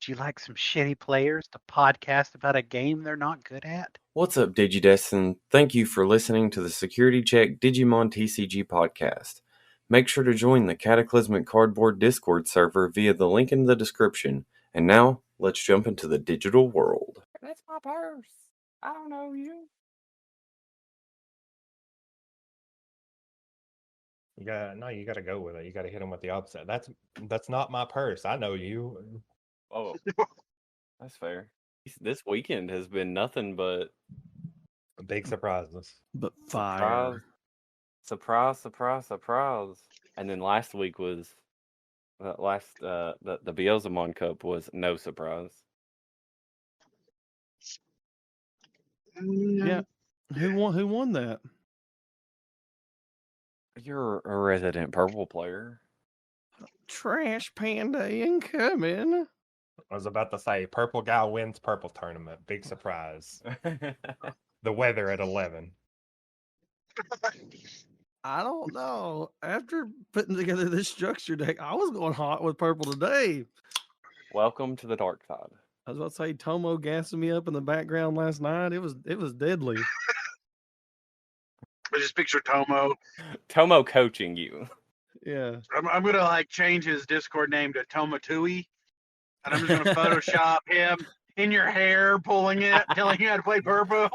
Would you like some shitty players to podcast about a game they're not good at? What's up, Digi-Destined? Thank you for listening to the Security Check Digimon TCG podcast. Make sure to join the Cataclysmic Cardboard Discord server via the link in the description. And now, let's jump into the digital world. That's my purse. I don't know you. You gotta go with it. You gotta hit him with the opposite. That's not my purse. I know you. Oh, that's fair. This weekend has been nothing but Big surprises. But fire. surprise. And then last week was the Beelzemon Cup was no surprise. Yeah. Who won that? You're a resident purple player. Trash Panda incoming. I was about to say, purple guy wins purple tournament. Big surprise. The weather at 11. I don't know. After putting together this structure deck, I was going hot with purple today. Welcome to the dark side. I was about to say Tomo gassing me up in the background last night. It was deadly. I just picture Tomo. Tomo coaching you. Yeah. I'm gonna change his Discord name to Tomatui, and I'm just gonna Photoshop him in your hair, pulling it, telling you how to play purple.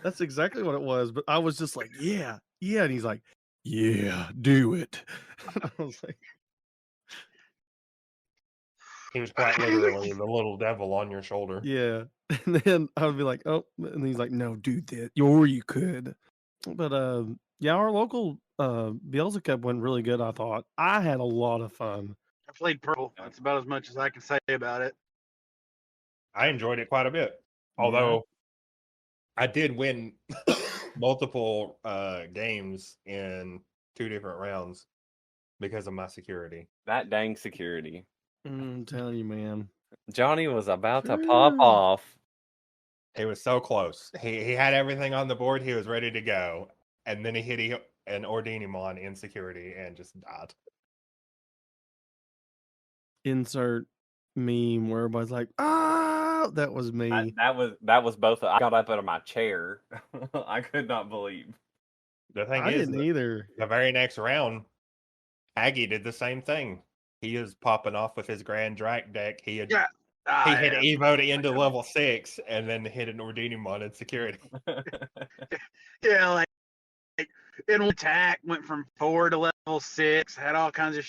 That's exactly what it was. But I was just like, yeah. And he's like, yeah, do it. I was like, He was quite literally the little devil on your shoulder. yeah. And then I would be like, oh, and he's like, no, do that. Or you could. But yeah, our local Beelzemon Cup went really good, I thought. I had a lot of fun. I played purple. That's about as much as I can say about it. I enjoyed it quite a bit. Although I did win multiple games in 2 different rounds because of my security. That dang security. I'm telling you, man. Johnny was about to pop off. He was so close. He had everything on the board. He was ready to go. And then he hit an Ordinimon in security and just died. Insert meme where everybody's like, ah, that was me. That was both. I got up out of my chair. I could not believe. The thing I is, didn't either. The very next round, Aggie did the same thing. He was popping off with his Grand Drac deck. He hit Evo to into level 6 and then hit an Ordinimon in security. Yeah, like in one attack went from 4 to level 6, had all kinds of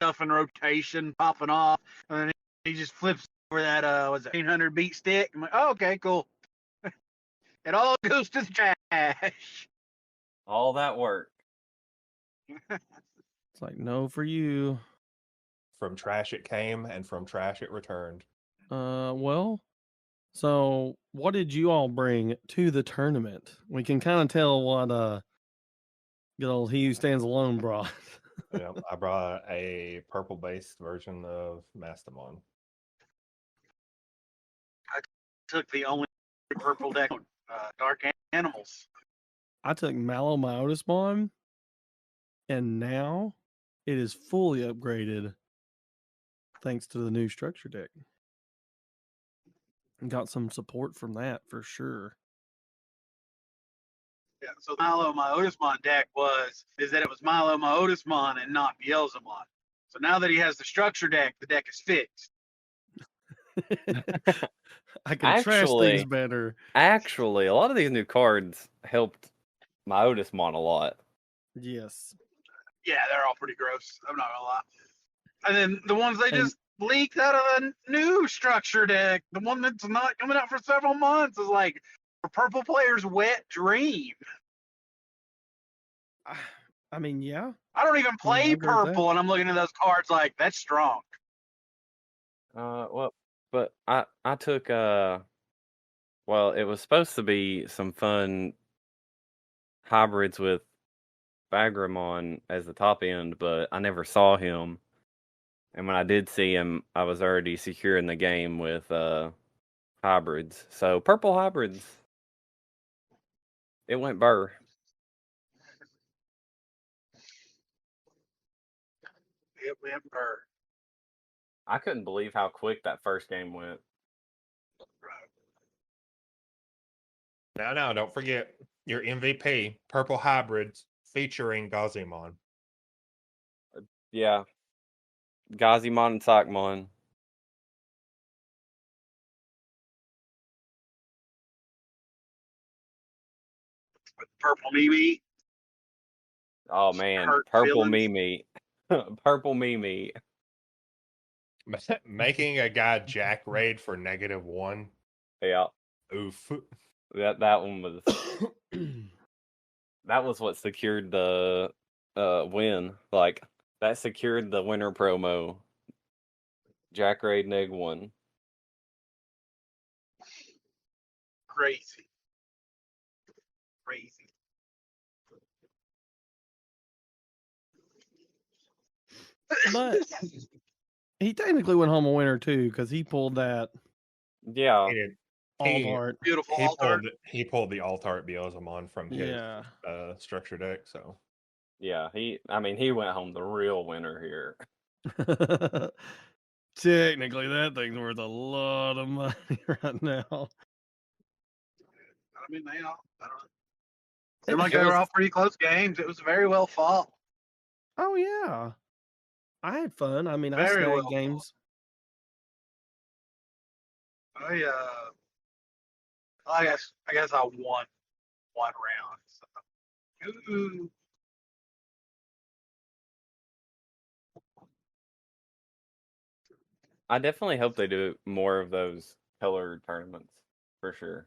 stuff in rotation popping off, and then he just flips over that 800 beat stick. I'm like, oh, okay, cool. It all goes to the trash. All that work. It's like, no for you. From trash it came, and from trash it returned. Well, so what did you all bring to the tournament? We can kind of tell what good old He Who Stands Alone brought. Yeah, I brought a purple-based version of Mastamon. I took the only purple deck, Dark Animals. I took Malomyotismon, and now it is fully upgraded thanks to the new structure deck. Got some support from that for sure. Yeah, so my Otismon deck is that it was my Otismon and not Beelzemon. So now that he has the structure deck, the deck is fixed. I can trash things better. Actually, a lot of these new cards helped my Otismon a lot. Yes. Yeah, they're all pretty gross. I'm not gonna lie. And then the ones they just leaked out of the new structure deck, the one that's not coming out for several months, is like a purple player's wet dream. I mean, yeah. I don't even play purple, and I'm looking at those cards like, that's strong. Well, but I took well, it was supposed to be some fun hybrids with Bagramon as the top end, but I never saw him. And when I did see him, I was already secure in the game with hybrids. So purple hybrids. It went burr. It went burr. I couldn't believe how quick that first game went. Now, don't forget your MVP, Purple Hybrids, featuring Gazimon. Yeah. Gazimon and Sockmon. With Purple Mimi. Oh man, Hurt Purple feelings. Mimi. Purple Mimi. Making a guy Jack raid for -1. Yeah. Oof. That one was that was what secured the win. Like that secured the winner promo. Jack Raid -1. Crazy. But he technically went home a winner too because he pulled that Yeah. He did. alt art. Beautiful altar. He pulled the alt-art Beelzemon from his Yeah. structure deck, so Yeah, he went home the real winner here. Technically, that thing's worth a lot of money right now. I mean, they all. I don't know. It Seemed like they were all pretty close games. It was very well fought. Oh yeah, I had fun. I mean, I Very snagged well games. I guess I won one round. So. Ooh. I definitely hope they do more of those color tournaments for sure.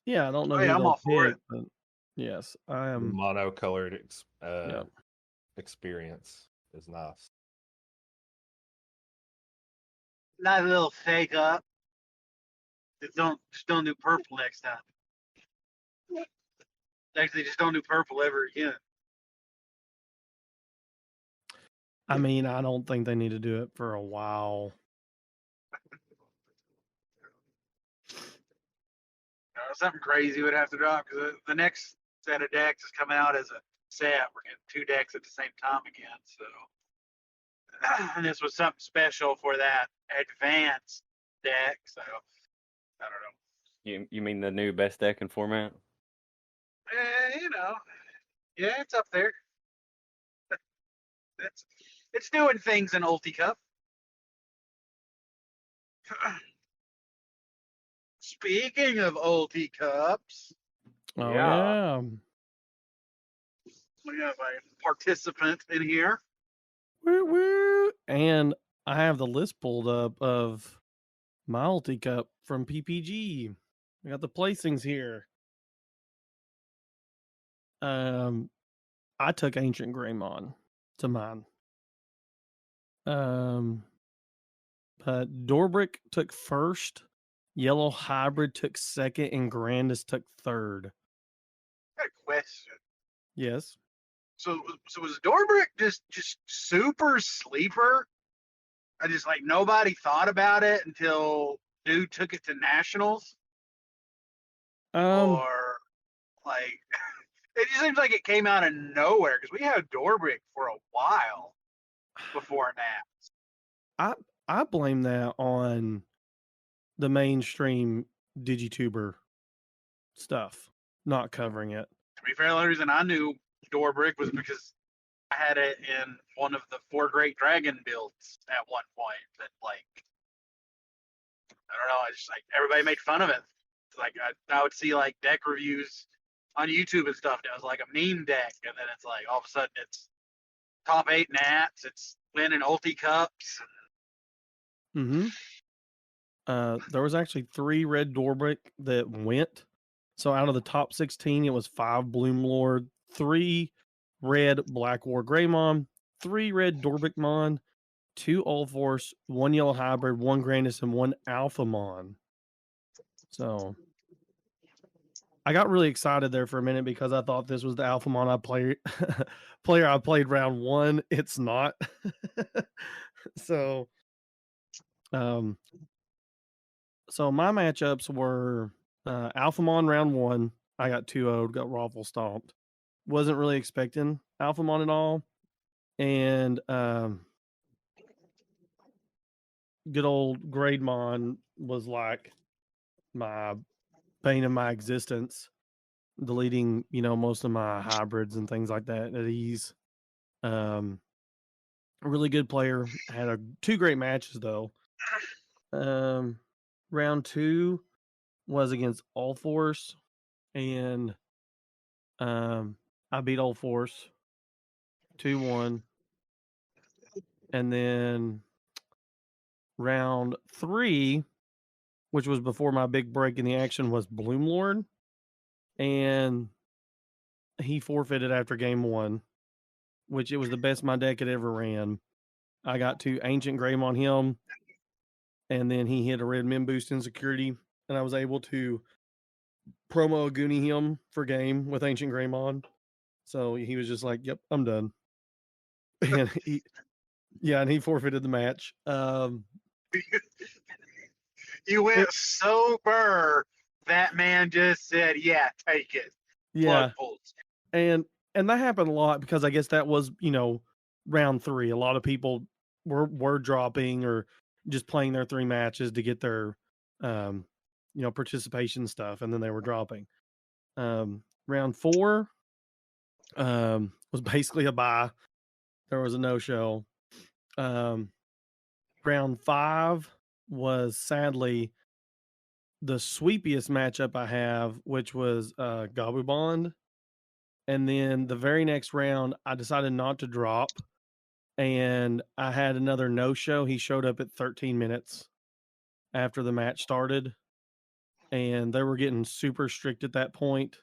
Yeah, I don't know Oh, who yeah, I'm all they'll for pick, but yes, I the am. monocolored Yep. experience is nice. Nice little fake up. Just don't do purple next time. Actually, just don't do purple ever again. I mean, I don't think they need to do it for a while. Something crazy would have to drop because the next set of decks is coming out as a set. We're getting 2 decks at the same time again. So, and this was something special for that advanced deck. So, I don't know. You mean the new best deck in format? Yeah, it's up there. It's doing things in Ulti Cup. Speaking of Ulti Cups, Oh Yeah. yeah. we have a participant in here. Woo, woo. And I have the list pulled up of my Ulti Cup from PPG. I got the placings here. I took Ancient Greymon to mine. Dorbrick took first, Yellow Hybrid took second, and Grandis took third. I got a question. Yes. So was Dorbrick just super sleeper? I just like nobody thought about it until dude took it to nationals, or like it just seems like it came out of nowhere because we had Dorbrick for a while before that. I blame that on the mainstream Digituber stuff not covering it. To be fair, the only reason I knew Dorbrick was because I had it in one of the 4 Great Dragon builds at one point. That like I don't know, I just like everybody made fun of it. Like I would see like deck reviews on YouTube and stuff. That was like a meme deck, and then it's like all of a sudden it's top 8 Nats. It's winning Ulti Cups. Mm-hmm. There was actually 3 red Dorbrick that went. So out of the top 16, it was 5 Bloomlord, 3 red Black War Greymon, 3 red Dorbrickmon, 2 Ulforce, 1 Yellow Hybrid, 1 Grandis, and 1 Alphamon. So I got really excited there for a minute because I thought this was the Alphamon player I played round 1. It's not. So my matchups were Alphamon round 1. I got 2-0'd, got Raffle stomped. Wasn't really expecting Alphamon at all. And good old Grademon was like my bane of my existence, deleting, most of my hybrids and things like that at ease. A really good player. Had 2 great matches though. Round 2 was against All Force, and I beat All Force 2-1. And then round 3, which was before my big break in the action, was Bloomlord, and he forfeited after game 1, which it was the best my deck had ever ran. I got to Ancient Grave on him, and then he hit a red min boost in security, and I was able to promo a Goonie him for game with Ancient Greymon. So he was just like, "Yep, I'm done." And he forfeited the match. You went so burr, that man just said, "Yeah, take it." Yeah, Plug pulls. and that happened a lot because I guess that was round 3. A lot of people were dropping or just playing their 3 matches to get their participation stuff, and then they were dropping. Round 4 was basically a bye. There was a no-show. Round 5 was sadly the sweepiest matchup I have, which was Gabu Bond. And then the very next round, I decided not to drop, and I had another no-show. He showed up at 13 minutes after the match started, and they were getting super strict at that point,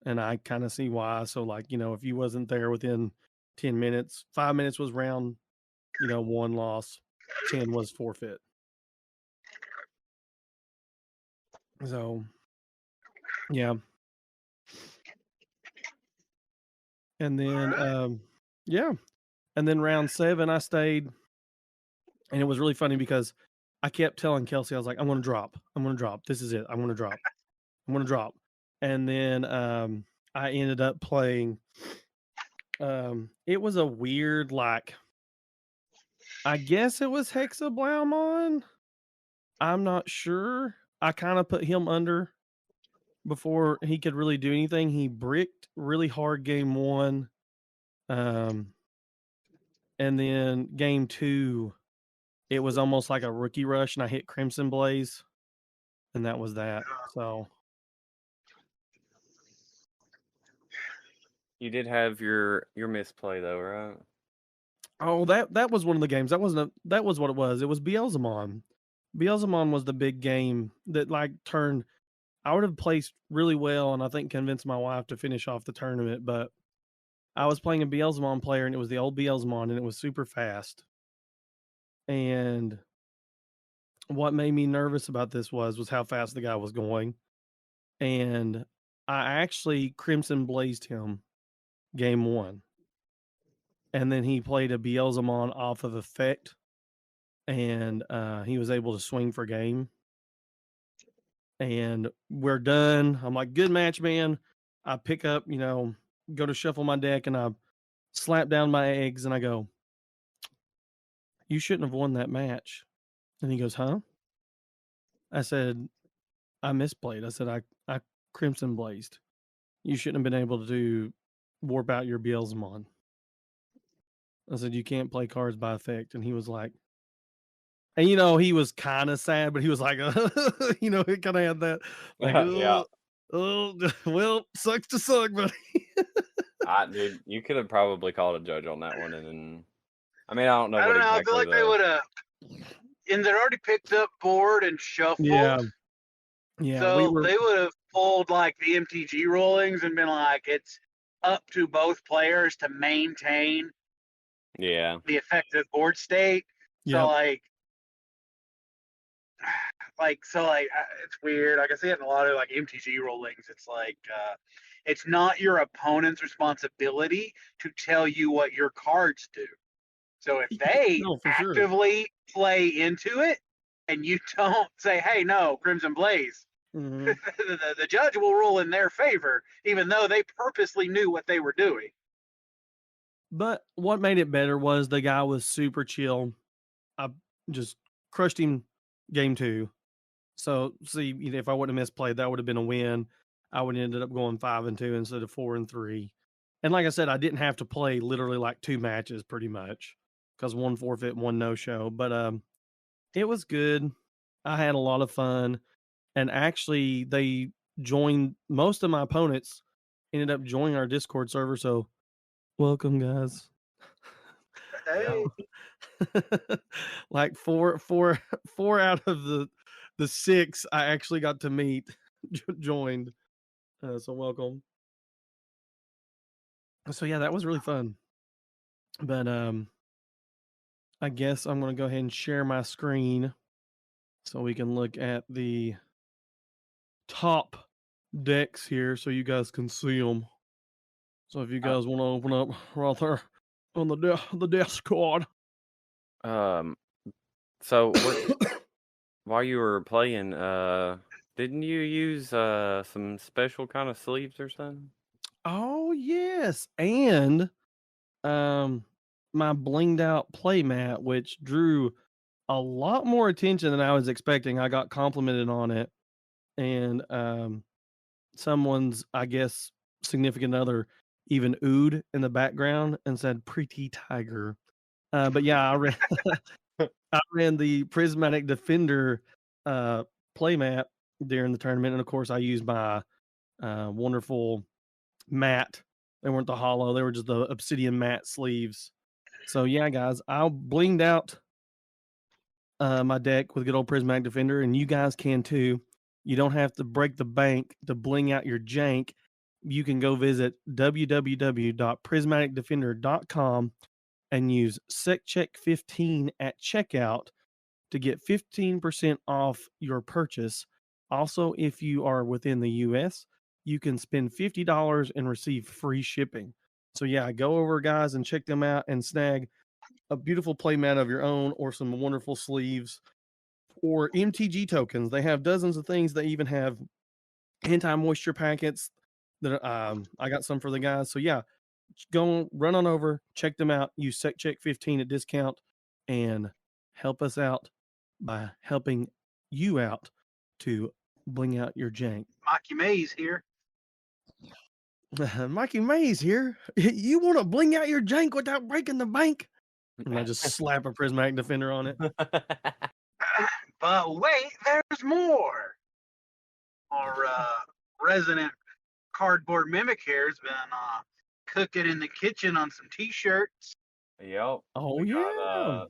and I kind of see why. So, if you wasn't there within 10 minutes, 5 minutes was round, 1 loss, 10 was forfeit. So, yeah. And then, and then round 7, I stayed, and it was really funny because I kept telling Kelsey, I was like, I'm going to drop. This is it. I'm going to drop. And then I ended up playing. It was a weird, I guess it was Hexablaumon. I'm not sure. I kind of put him under before he could really do anything. He bricked really hard game 1. And then game 2, it was almost like a rookie rush, and I hit Crimson Blaze, and that was that. So You did have your misplay though, right? oh, that was one of the games. That was what it was. It was Beelzemon. Beelzemon was the big game that turned. I would have placed really well, and I think convinced my wife to finish off the tournament. But I was playing a Beelzemon player, and it was the old Beelzemon, and it was super fast. And what made me nervous about this was how fast the guy was going. And I actually Crimson Blazed him game 1. And then he played a Beelzemon off of effect, and he was able to swing for game. And we're done. I'm like, good match, man. I pick up, go to shuffle my deck, and I slap down my eggs, and I go, you shouldn't have won that match. And he goes, huh? I said, I misplayed. I said, I Crimson Blazed. You shouldn't have been able to warp out your Beelzemon. I said, you can't play cards by effect. And he was like, and he was kind of sad, but he was like, it kind of had that, like, Yeah. oh, well, sucks to suck, buddy. Dude, you could have probably called a judge on that one, and then, I mean, I don't know. I what don't know. exactly I feel like they would have, and they'd already picked up board and shuffled. Yeah. So they would have pulled the MTG rulings and been like, it's up to both players to maintain the effective board state. So it's weird. I can see it in a lot of MTG rulings. It's it's not your opponent's responsibility to tell you what your cards do. So if they actively play into it and you don't say, hey, no, Crimson Blaze, mm-hmm. the judge will rule in their favor, even though they purposely knew what they were doing. But what made it better was the guy was super chill. I just crushed him game 2. So see, if I wouldn't have misplayed, that would have been a win. I would have ended up going 5-2 instead of 4-3. And like I said, I didn't have to play literally like 2 matches pretty much because 1 forfeit, 1 no show. But it was good. I had a lot of fun. And actually, they joined, most of my opponents ended up joining our Discord server. So welcome, guys. Hey, Like four out of the 6 I actually got to meet joined. So welcome. So yeah, that was really fun. But I guess I'm gonna go ahead and share my screen so we can look at the top decks here so you guys can see them. So if you guys want to open up right there on the Discord. So while you were playing, didn't you use some special kind of sleeves or something? Oh yes, and my blinged out playmat, which drew a lot more attention than I was expecting. I got complimented on it, and someone's, I guess, significant other even oohed in the background and said "pretty tiger." But yeah, I ran the Prismatic Defender playmat during the tournament, and of course, I used my wonderful matte. They weren't the hollow; they were just the obsidian matte sleeves. So yeah, guys, I blinged out my deck with good old Prismatic Defender, and you guys can too. You don't have to break the bank to bling out your jank. You can go visit www.prismaticdefender.com and use SecCheck15 at checkout to get 15% off your purchase. Also, if you are within the US, you can spend $50 and receive free shipping. So yeah, go over, guys, and check them out and snag a beautiful playmat of your own or some wonderful sleeves or MTG tokens. They have dozens of things. They even have anti-moisture packets that I got some for the guys. So yeah, go run on over, check them out, use SecCheck15 at discount, and help us out by helping you out to bling out your jank. Mikey Mays here. Mikey Mays here. You want to bling out your jank without breaking the bank? And I just slap a Prismatic Defender on it. But wait, there's more. Our resident Cardboard.Mimic here has been cooking in the kitchen on some t-shirts. Yep. Oh We yeah.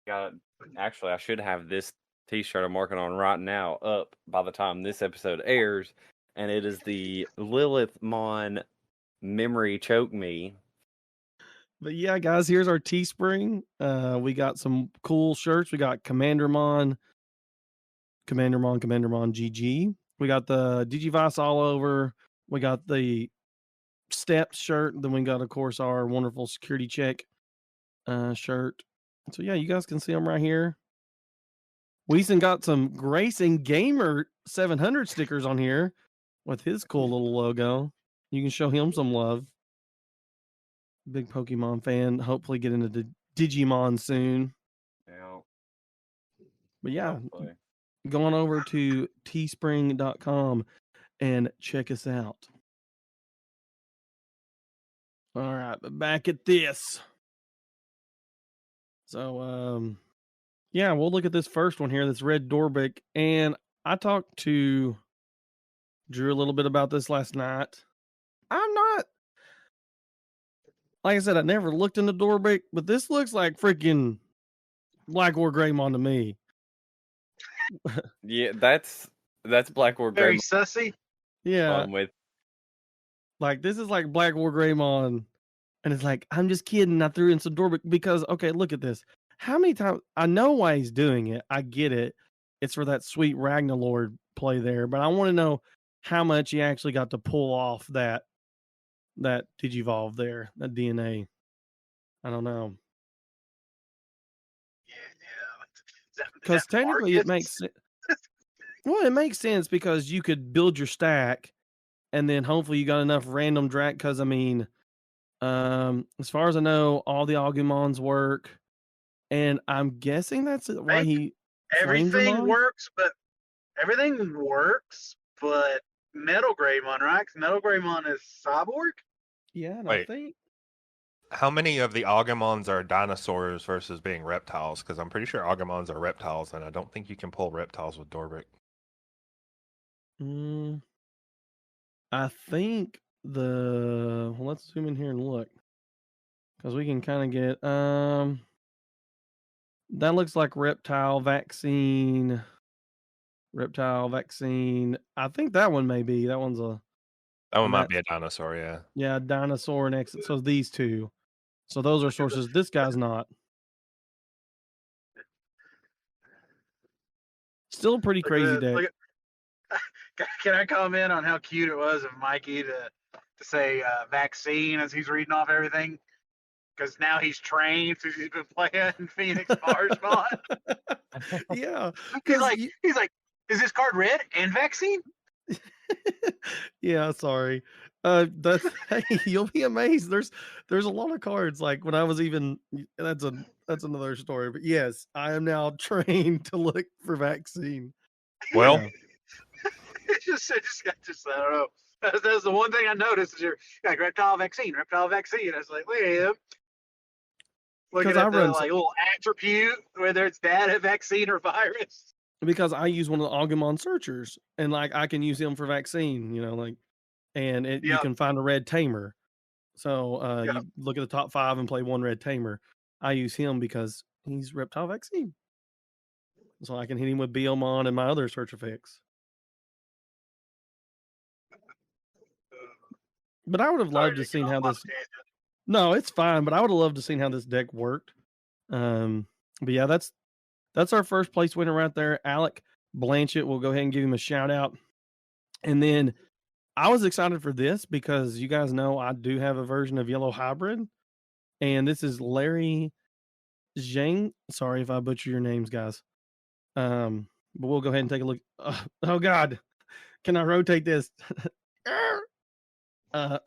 Got actually, I should have this T-shirt I'm working on right now up by the time this episode airs, and it is the Lilithmon Memory Choke Me. But yeah, guys, here's our Teespring. We got some cool shirts. We got Commandermon GG. We got the Digivice all over. We got the Steps shirt. Then we got, of course, our wonderful security check shirt. So yeah, you guys can see them right here. We even got some Grayson Gamer 700 stickers on here with his cool little logo. You can show him some love. Big Pokemon fan. Hopefully get into the Digimon soon. Yeah. But yeah, Hopefully. go on over to teespring.com and check us out. All right, but back at this. So, yeah, we'll look at this first one here. This red Dorbic. And I talked to Drew a little bit about this last night. I'm not, like I said, I never looked into Dorbic, but this looks like freaking Black War Greymon to me. Yeah, that's Black War Very Greymon sussy. Yeah, with. like this is like Black War Greymon. And it's like, I'm just kidding. I threw in some Dorbic because, okay, look at this. How many times? I know why he's doing it. I get it. It's for that sweet Ragnarlord play there. But I want to know how much he actually got to pull off that Digivolve there, that DNA. I don't know. Yeah. Because technically it makes sense. Well, it makes sense because you could build your stack and then hopefully you got enough random drag. Because, I mean, as far as I know, all the Agumons work. And I'm guessing that's why he flames them Everything on. works, but Metal Greymon, right? 'Cause Metal Greymon is Cyborg. Yeah, and I Wait. think How many of the Agumons are dinosaurs versus being reptiles? Because I'm pretty sure Agumons are reptiles, and I don't think you can pull reptiles with Dorbrick. I think let's zoom in here and look, because we can kind of get that looks like reptile vaccine. I think that one may be. That one's a That one and might that be a dinosaur, yeah. dinosaur and exit. So these two. So those are sources. This guy's not. Still a pretty Look at crazy this. deck. Look at, can I comment on how cute it was of Mikey to say vaccine as he's reading off everything? Because now he's trained since he's been playing Phoenix Marsmon. Yeah, He's like, is this card red and vaccine? yeah, sorry. That's hey, you'll be amazed. There's a lot of cards. Like when I was even that's another story. But yes, I am now trained to look for vaccine. Well, Yeah. I don't know. That's the one thing I noticed is you're like reptile vaccine. I was like, look at him. Looking Because I at the run like little attribute, whether it's data, vaccine, or virus. because I use one of the Agumon searchers, and like I can use him for vaccine. And you Yep. can find a red tamer. So Yep. you look at the top 5 and play one red tamer. I use him because he's reptile vaccine. So I can hit him with Beelzemon and my other search effects. But I would have loved to seen how this. No, it's fine. But I would have loved to seen how this deck worked. But yeah, that's our first place winner right there, Alec Blanchett. We'll go ahead and give him a shout out. And then I was excited for this because you guys know I do have a version of Yellow Hybrid, and this is Larry Zhang. Sorry if I butcher your names, guys. But we'll go ahead and take a look. Oh God, can I rotate this? Can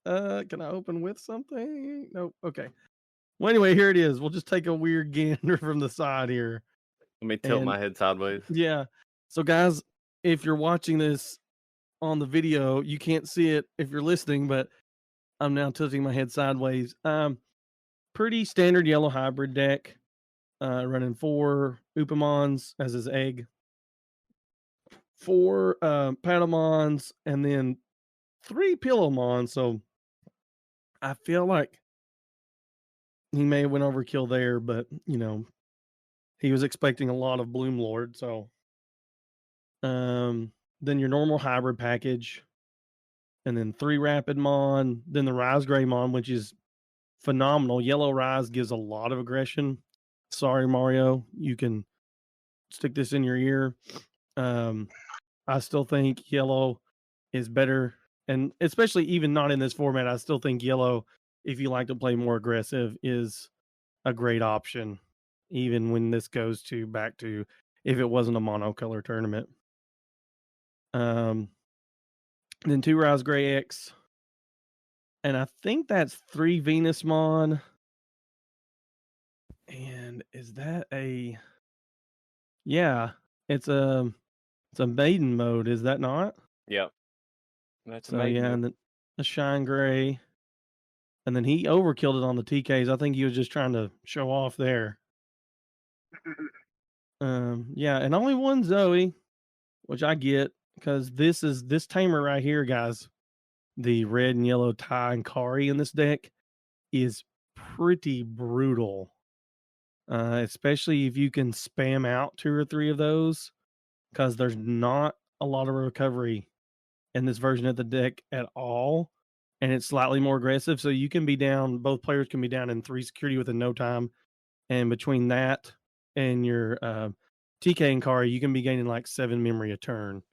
I open with something? Nope. Okay. Well, anyway, here it is. We'll just take a weird gander from the side here. Let me tilt my head sideways. Yeah. So, guys, if you're watching this on the video, you can't see it if you're listening, but I'm now tilting my head sideways. Pretty standard yellow hybrid deck. Running 4 Upamons as his egg, 4 Patamons, and then 3 Pillowmons. So I feel like he may have went overkill there, but he was expecting a lot of Bloom Lord. So then your normal hybrid package, and then 3 Rapidmon, then the Rise Greymon, which is phenomenal. Yellow Rise gives a lot of aggression. Sorry, Mario, you can stick this in your ear. I still think yellow is better, and especially even not in this format, I still think yellow, if you like to play more aggressive, is a great option, even when this goes back to if it wasn't a monocolor tournament. Then 2 Rise Gray X, and I think that's 3 Venusmon. And is that a? Yeah, it's a maiden mode, is that not? Yep. That's So yeah, and then a Shine Gray, and then he overkilled it on the TKs. I think he was just trying to show off there. Yeah, and only one Zoe, which I get because this tamer right here, guys. The red and yellow Ty and Kari in this deck is pretty brutal. Especially if you can spam out 2 or 3 of those, because there's not a lot of recovery in this version of the deck at all, and it's slightly more aggressive. So you can be down, both players can be down in 3 security within no time, and between that and your TK and Kari, you can be gaining like 7 memory a turn.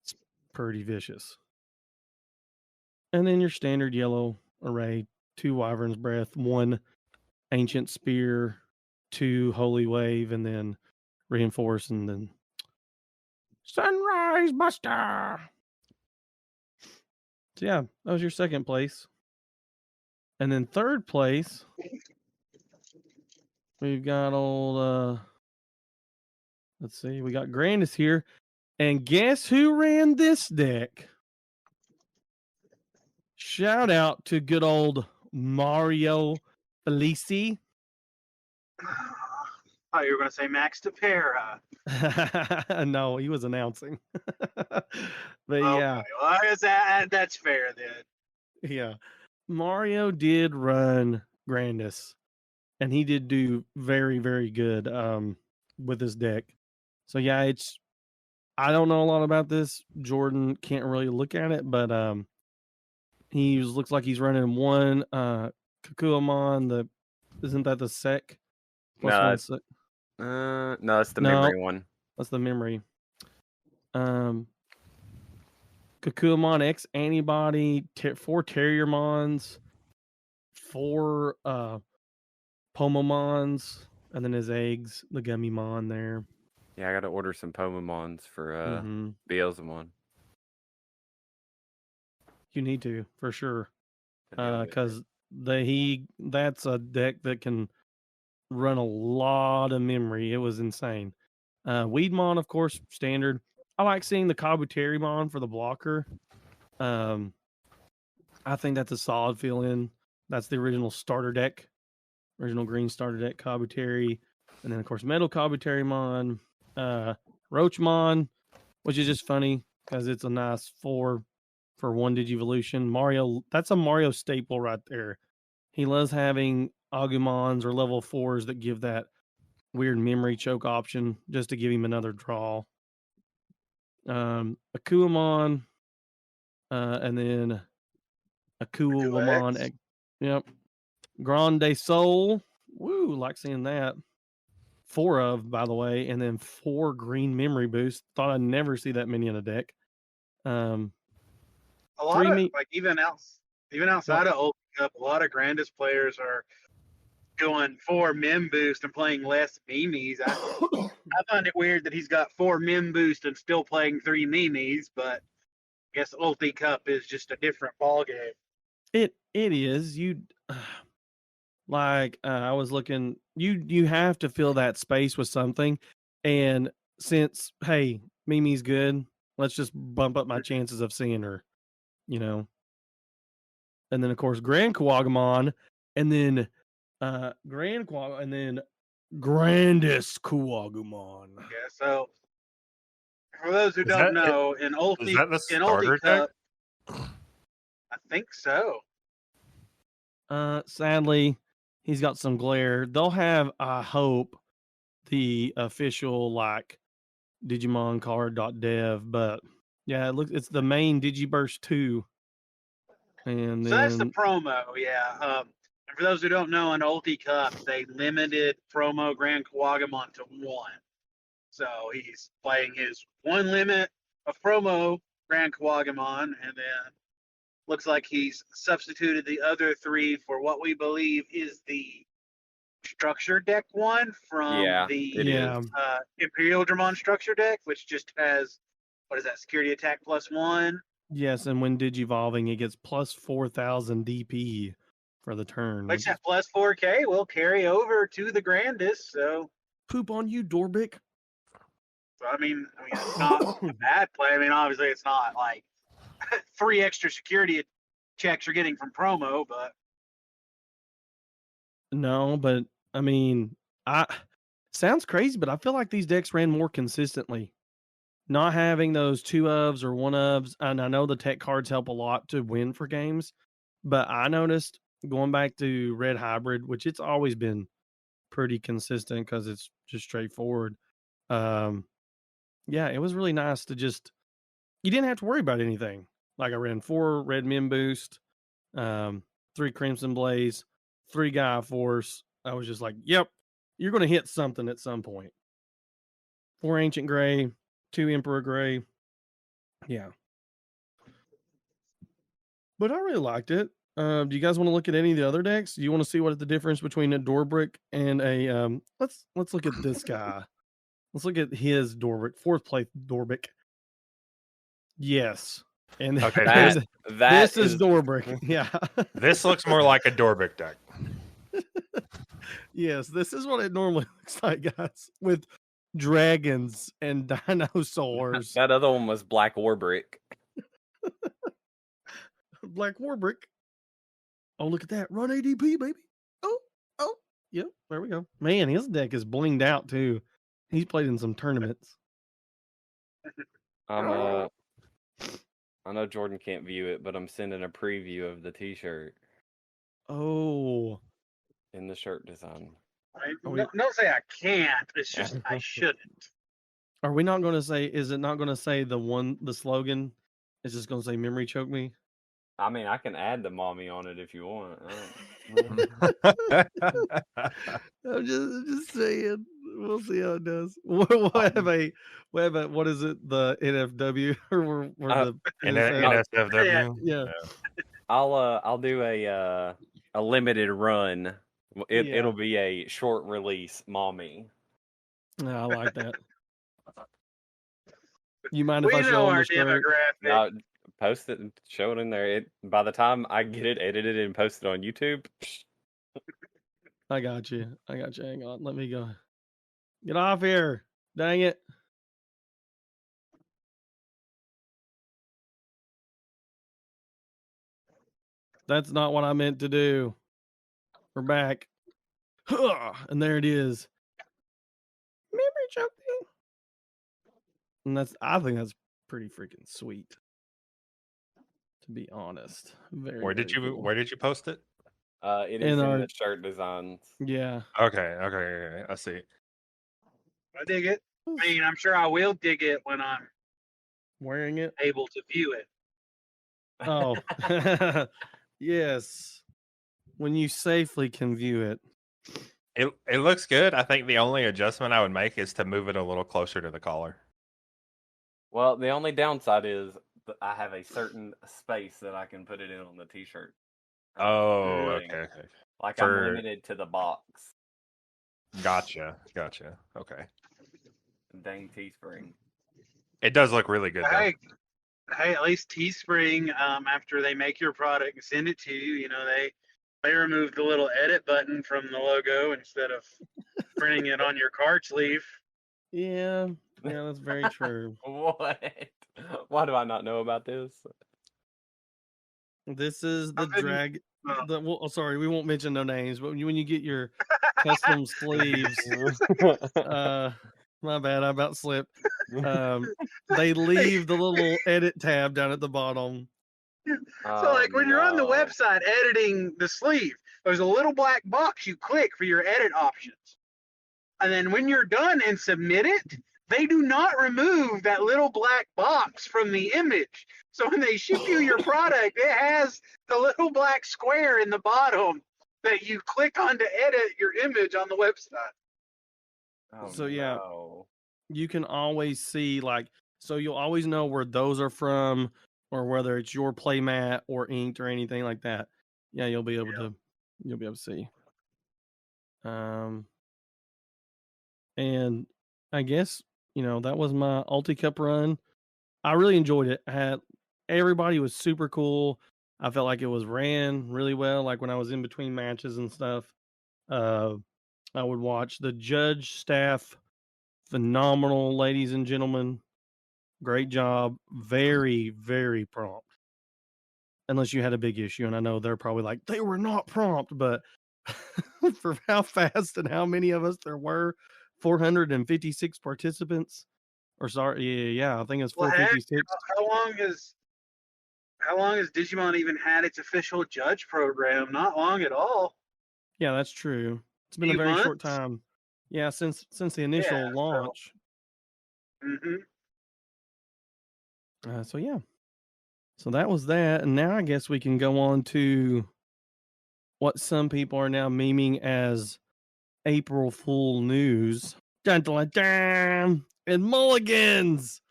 It's pretty vicious. And then your standard yellow array: 2 Wyvern's Breath, 1 Ancient Spear, 2 Holy Wave, and then Reinforce, and then Sunrise Buster. So yeah, that was your second place. And then third place, We've got old. Let's see. We got Grandis here, and guess who ran this deck? Shout out to good old Mario Felici. Oh, you were going to say Max Tapera. No, he was announcing. But Okay, yeah, well, I guess that's fair then. yeah. Mario did run Grandis, and he did do very, very good with his deck. So yeah, I don't know a lot about this. Jordan can't really look at it, but looks like he's running one Kakuamon. Isn't that the sec? Plus No, one sec. no, it's the No. memory one. That's the memory. Kakuamon X antibody, 4 Terriermons, 4 Pomomons, and then his eggs, the Gummymon there. Yeah, I got to order some Pomomons for Beelzemon. You need to, for sure. Yeah, Because that's a deck that can run a lot of memory. It was insane. Weedmon, of course, standard. I like seeing the Kabuterimon for the blocker. I think that's a solid fill-in. That's the original starter deck, original green starter deck, Kabuteri. And then, of course, Metal Kabuterimon, Roachmon, which is just funny because it's a nice 4 for 1 Digivolution. Mario, that's a Mario staple right there. He loves having Agumons or level 4s that give that weird memory choke option just to give him another draw. Akuamon, and then Akuamon. Yep. Grande Soul. Woo, like seeing that. 4 of, by the way, and then 4 green memory boosts. Thought I'd never see that many in a deck. A lot of even outside Yep. of Old Cup, a lot of Grandis players are going 4 Mim boost and playing less Mimis. I find it weird that he's got 4 Mim boost and still playing 3 Mimis, but I guess Ulti Cup is just a different ballgame. It is. I was looking. You have to fill that space with something, and since hey, Mimi's good, let's just bump up my chances of seeing her. You know. And then of course Grand Kuwagamon, and then and then Grandest Kuwagumon. Yeah, so for those who don't know, in Ulti Cup, I think so. Sadly, he's got some glare. They'll have, I hope, the official like Digimon Card.dev, but yeah, it's the main Digiburst 2. And So then that's the promo, yeah. And for those who don't know, in Ulti Cup, they limited promo Grand Kuwagamon to 1. So he's playing his 1 limit of promo Grand Kuwagamon, and then looks like he's substituted the other 3 for what we believe is the structure deck one from the Imperial Dramon structure deck, which just has, what is that, security attack +1? Yes, and when Digivolving, it gets plus 4,000 DP for the turn. Which that plus 4K will carry over to the Grandis, so. Poop on you, Dorbic. So, I mean, it's not a bad play. I mean, obviously, it's not like 3 extra security checks you're getting from promo, but. No, but I mean, sounds crazy, but I feel like these decks ran more consistently. Not having those 2 ofs or 1 ofs, and I know the tech cards help a lot to win for games, but I noticed going back to Red Hybrid, which it's always been pretty consistent because it's just straightforward. Yeah, it was really nice to you didn't have to worry about anything. Like I ran 4 Red Mim Boost, 3 Crimson Blaze, 3 Gaia Force. I was just like, yep, you're going to hit something at some point. 4 Ancient Gray, 2 Emperor Gray. Yeah. But I really liked it. Do you guys want to look at any of the other decks? Do you want to see what is the difference between a Dorbrick and a let's look at this guy. Let's look at his Dorbrick, 4th place Dorbrick. Yes. And okay, this is Dorbrick. Yeah. This looks more like a Dorbic deck. Yes, this is what it normally looks like, guys, with dragons and dinosaurs. That other one was Black Warbrick. Black Warbrick. Oh, look at that. Run ADP, baby. Oh. Yep, there we go. Man, his deck is blinged out, too. He's played in some tournaments. I know Jordan can't view it, but I'm sending a preview of the T-shirt Oh. in the shirt design. Don't say I can't. It's just I shouldn't. Are we not going to say, is it not going to say the slogan? It's just going to say memory choke me? I mean, I can add the mommy on it if you want. I'm just saying. We'll see how it does. We'll have a what is it? The NFW or the NSFW. Yeah. I'll do a limited run. It'll be a short release mommy. I like that. You mind We if I show know them our the shirt? demographic. No, post it and show it in there. By the time I get it edited and posted on YouTube, I got you. Hang on. Let me go. Get off here. Dang it. That's not what I meant to do. We're back. And there it is. Memory choke me. And I think that's pretty freaking sweet. To be honest. Where did you post it? it is in the shirt designs. Yeah. Okay. I see. I dig it. I mean, I'm sure I will dig it when I'm wearing it, able to view it. Oh, yes. When you safely can view it. It looks good. I think the only adjustment I would make is to move it a little closer to the collar. Well, the only downside is that I have a certain space that I can put it in on the T-shirt. Oh, okay. Like I'm limited to the box. Gotcha. Okay. Dang Teespring. It does look really good, though. Hey, at least Teespring, after they make your product and send it to you, they remove the little edit button from the logo instead of printing it on your card sleeve. Yeah, that's very true. What? Why do I not know about this? This is the drag. Sorry, we won't mention no names, but when you get your custom sleeves, my bad, I about slipped. They leave the little edit tab down at the bottom. So, when you're on the website editing the sleeve, there's a little black box you click for your edit options. And then when you're done and submit it, they do not remove that little black box from the image. So when they ship you your product, it has the little black square in the bottom that you click on to edit your image on the website. You can always see, so you'll always know where those are from, or whether it's your playmat or inked or anything like that. Yeah, you'll be able to see. And I guess, that was my Ulti Cup run. I really enjoyed it. Everybody was super cool. I felt like it was ran really well. Like when I was in between matches and stuff, I would watch the judge staff. Phenomenal, ladies and gentlemen. Great job. Very, very prompt. Unless you had a big issue, and I know they're probably like, they were not prompt, but for how fast and how many of us there were, 456 participants. Or sorry, yeah, I think it was 456. How long has Digimon even had its official judge program? Not long at all. Yeah, that's true. It's been a very short time. Yeah, since the initial launch. So yeah. So that was that, and now I guess we can go on to what some people are now memeing as April Fool news. Dun, dun, dun. And Mulligans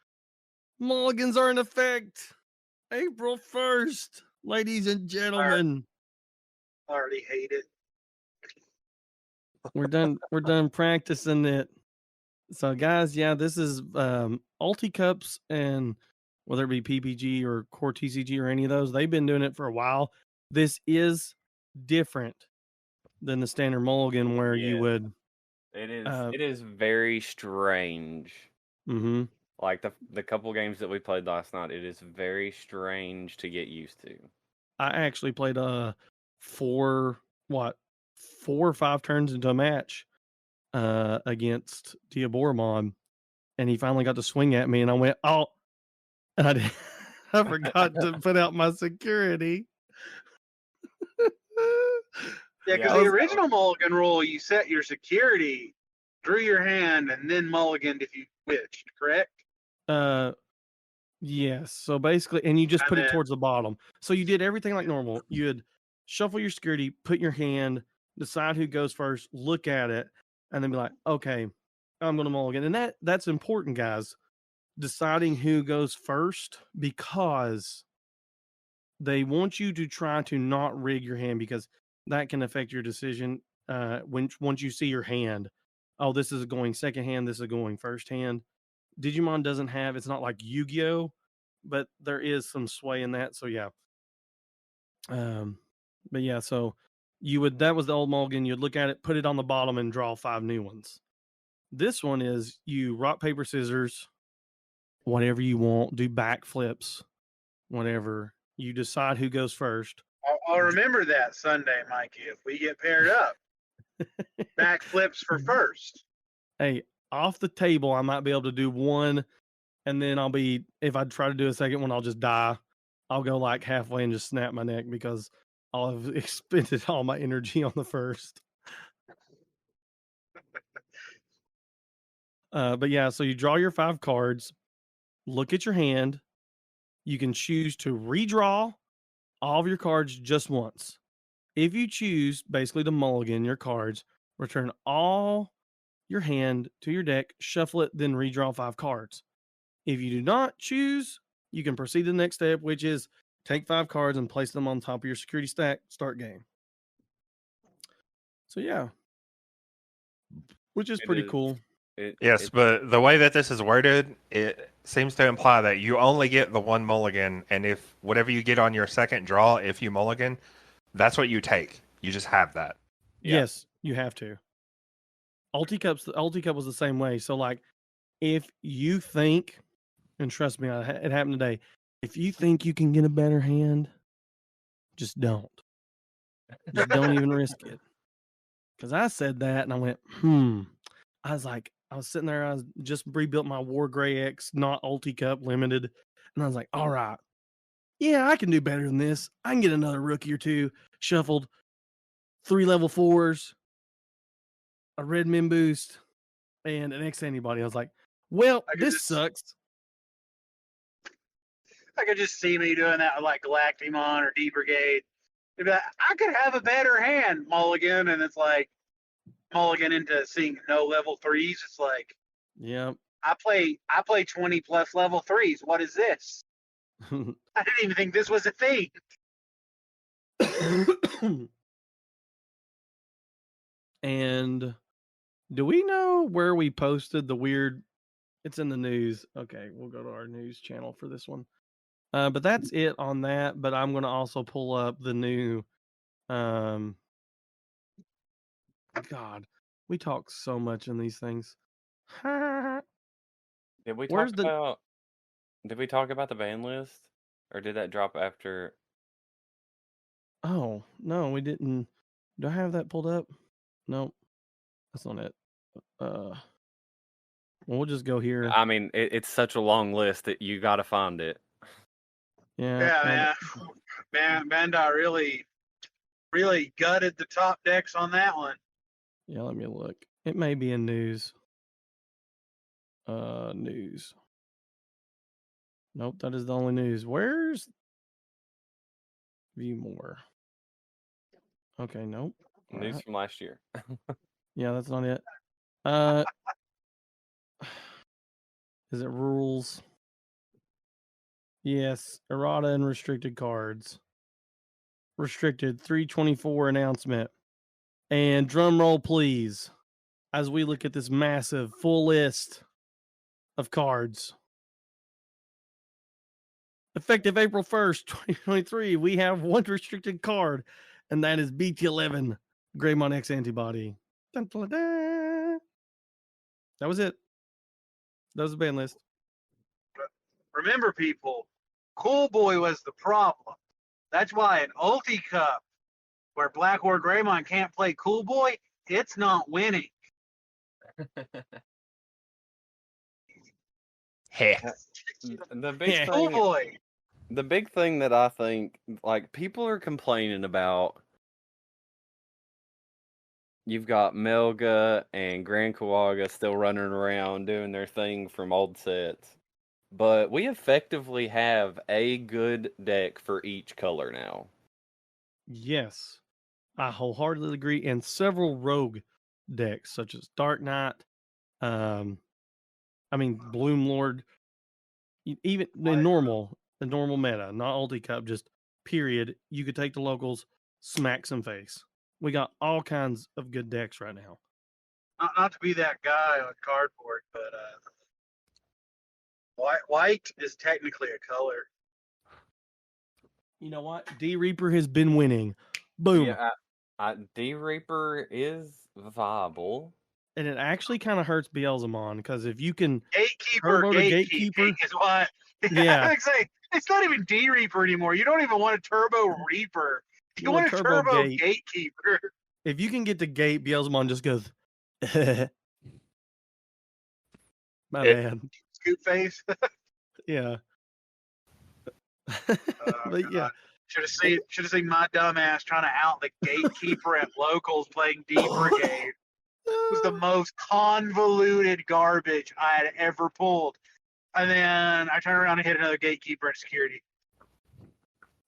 are in effect April 1st, ladies and gentlemen. I already hate it. We're done practicing it. So guys, this is Ulti Cups, and whether it be PPG or Core TCG or any of those, they've been doing it for a while. This is different than the standard mulligan where you Yeah. would. It is very strange. Mm-hmm. Like the couple games that we played last night, it is very strange to get used to. I actually played 4 or 5 turns into a match against Diaboromon, and he finally got to swing at me, and I went, oh, and I forgot to put out my security. Yeah, because the original mulligan rule, you set your security, drew your hand, and then mulliganed if you switched, correct? Yes. So basically, and you just And put it then- towards the bottom. So you did everything like normal. You'd shuffle your security, put your hand, decide who goes first, look at it, and then be like, okay, I'm going to mulligan. And that's important, guys. Deciding who goes first, because they want you to try to not rig your hand, because that can affect your decision once you see your hand. Oh, this is going second hand, this is going first hand. Digimon doesn't have, it's not like Yu-Gi-Oh, but there is some sway in that. So yeah. But yeah, so that was the old mulligan. You'd look at it, put it on the bottom, and draw 5 new ones. This one is you rock, paper, scissors, whatever you want, do backflips, whatever. You decide who goes first. I'll remember that Sunday, Mikey, if we get paired up. Backflips for first. Hey, off the table, I might be able to do one, and then if I try to do a second one, I'll just die. I'll go like halfway and just snap my neck because I'll have expended all my energy on the first. But yeah, so you draw your 5 cards, look at your hand. You can choose to redraw all of your cards just once. If you choose basically to mulligan your cards, return all your hand to your deck, shuffle it, then redraw 5 cards. If you do not choose, you can proceed to the next step, which is take 5 cards and place them on top of your security stack, start game. So yeah, which is pretty cool. Yes, but the way that this is worded, it seems to imply that you only get the one mulligan, and if whatever you get on your second draw, if you mulligan, that's what you take. You just have that. Yeah. Yes, you have to. Ulti Cup was the same way. So like, if you think, and trust me, it happened today. If you think you can get a better hand, just don't. Just don't even risk it. Because I said that, and I went, I was sitting there, I was just rebuilt my War Grey X, not Ulti Cup limited. And I was like, all right, yeah, I can do better than this. I can get another rookie or 2, shuffled 3 level 4s, a red min boost, and an X antibody. I was like, well, this sucks. I could just see me doing that with like Galactimon or D Brigade. Be like, I could have a better hand, mulligan, and it's like mulligan into seeing no level 3s. It's like, yeah, I play 20 plus level 3s. What is this? I didn't even think this was a thing. And do we know where we posted the weird? It's in the news. Okay, we'll go to our news channel for this one. But that's it on that. But I'm going to also pull up the new. God, we talk so much in these things. Did we talk about the ban list, or did that drop after? Oh no, we didn't. Do I have that pulled up? Nope, that's not it. We'll just go here. I mean, it's such a long list that you got to find it. Yeah, man, Bandai really gutted the top decks on that one. Yeah, let me look. It may be in news. News. Nope, that is the only news. Where's view more? Okay, nope. News from last year. Yeah, that's not it. Is it rules? Yes, errata and restricted cards. Restricted 324 announcement. And drum roll, please, as we look at this massive full list of cards. Effective April 1st, 2023, we have one restricted card, and that is BT11 Greymon X antibody. Dun, dun, dun. That was it. That was the ban list. Remember, people, Cool Boy was the problem. That's why an Ulti Cup, where Black or Greymon can't play Cool Boy, it's not winning. Heh. The big Cool thing, Boy. the big thing that I think, like, people are complaining about. You've got Melga and Grand Kawaga still running around doing their thing from old sets. But we effectively have a good deck for each color now. Yes, I wholeheartedly agree. And several rogue decks, such as Dark Knight, Bloom Lord, even the normal meta, not Ulti Cup, just period. You could take the locals, smack some face. We got all kinds of good decks right now. Not to be that guy on Cardboard, but white is technically a color. You know what? D Reaper has been winning. Boom. Yeah, D Reaper is viable. And it actually kind of hurts Beelzemon because if you can Gatekeeper is what. Yeah. I say it's not even D Reaper anymore. You don't even want a Turbo Reaper. You want a Turbo Gatekeeper. If you can get the gate, Beelzemon just goes, my man. Scoop face. Yeah. But yeah. Should have seen my dumb ass trying to out the Gatekeeper at locals playing D Brigade. It was the most convoluted garbage I had ever pulled. And then I turned around and hit another Gatekeeper at security.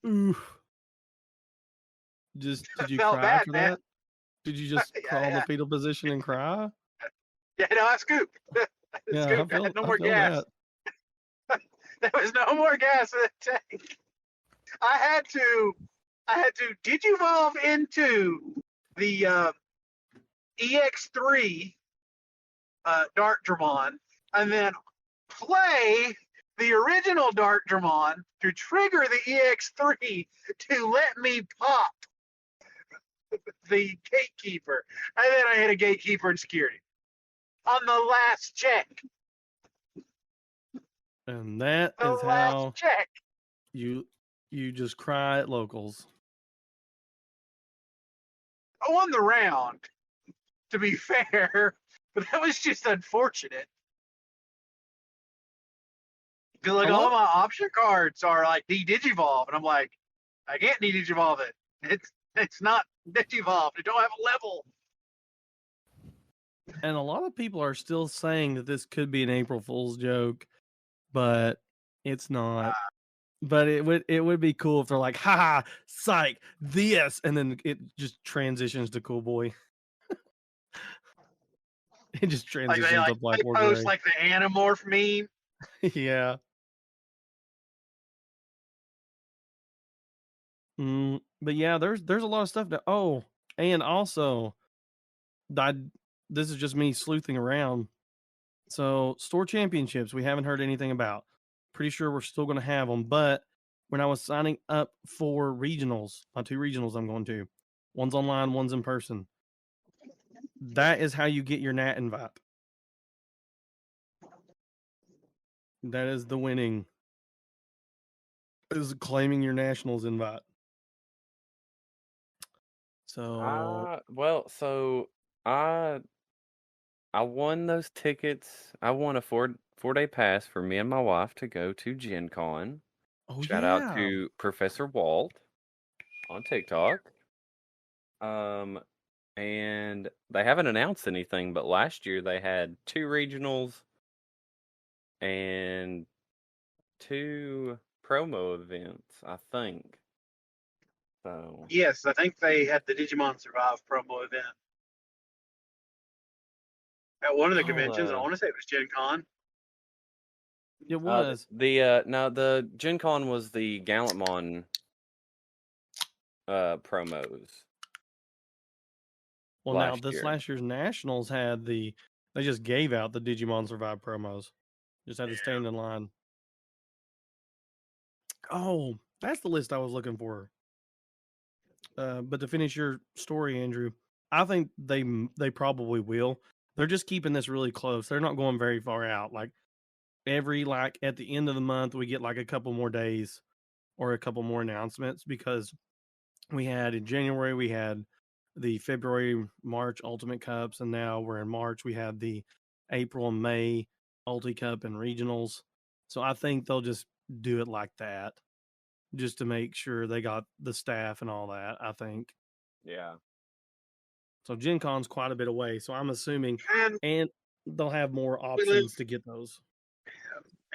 Oof. Did you Felt cry bad, after man. that? Did you just crawl in the fetal position and cry? Yeah, no, I scooped. Yeah, I had no more gas. There was no more gas in the tank. I had to digivolve into the EX3 Darkdramon and then play the original Darkdramon to trigger the EX3 to let me pop the Gatekeeper. And then I hit a Gatekeeper in security on the last check. And that is how you just cry at locals. I won the round, to be fair, but that was just unfortunate. Because like all my option cards are like de-digivolve, and I'm like, I can't de-digivolve it. It's not digivolved. It don't have a level. And a lot of people are still saying that this could be an April Fool's joke, but it's not. But it would be cool if they're like, haha, psych, this, and then it just transitions to Cool Boy. It just transitions to Black They post like the Animorph meme. Yeah. But yeah, there's a lot of stuff to. Oh, and also, this is just me sleuthing around. So store championships, we haven't heard anything about. Pretty sure we're still going to have them. But when I was signing up for regionals, my 2 regionals I'm going to, one's online, one's in person. That is how you get your Nat invite. That is the winning. Is claiming your nationals invite. So I won those tickets. I won a 4-day pass for me and my wife to go to Gen Con. Shout out to Professor Walt on TikTok. And they haven't announced anything, but last year they had 2 regionals and 2 promo events, I think. So yes, I think they had the Digimon Survive promo event at one of the conventions. I want to say it was Gen Con. It was the Gen Con was the Gallantmon promos. Well, now this last year's nationals had they just gave out the Digimon Survive promos. Just had to stand in line. Oh, that's the list I was looking for. But to finish your story, Andrew, I think they probably will. They're just keeping this really close. They're not going very far out. Like every at the end of the month, we get like a couple more days or a couple more announcements, because we had in January, we had the February, March Ultimate Cups, and now we're in March. We have the April and May Ulti Cup and regionals. So I think they'll just do it like that, just to make sure they got the staff and all that, I think. Yeah. So Gen Con's quite a bit away. So I'm assuming, and they'll have more options to get those.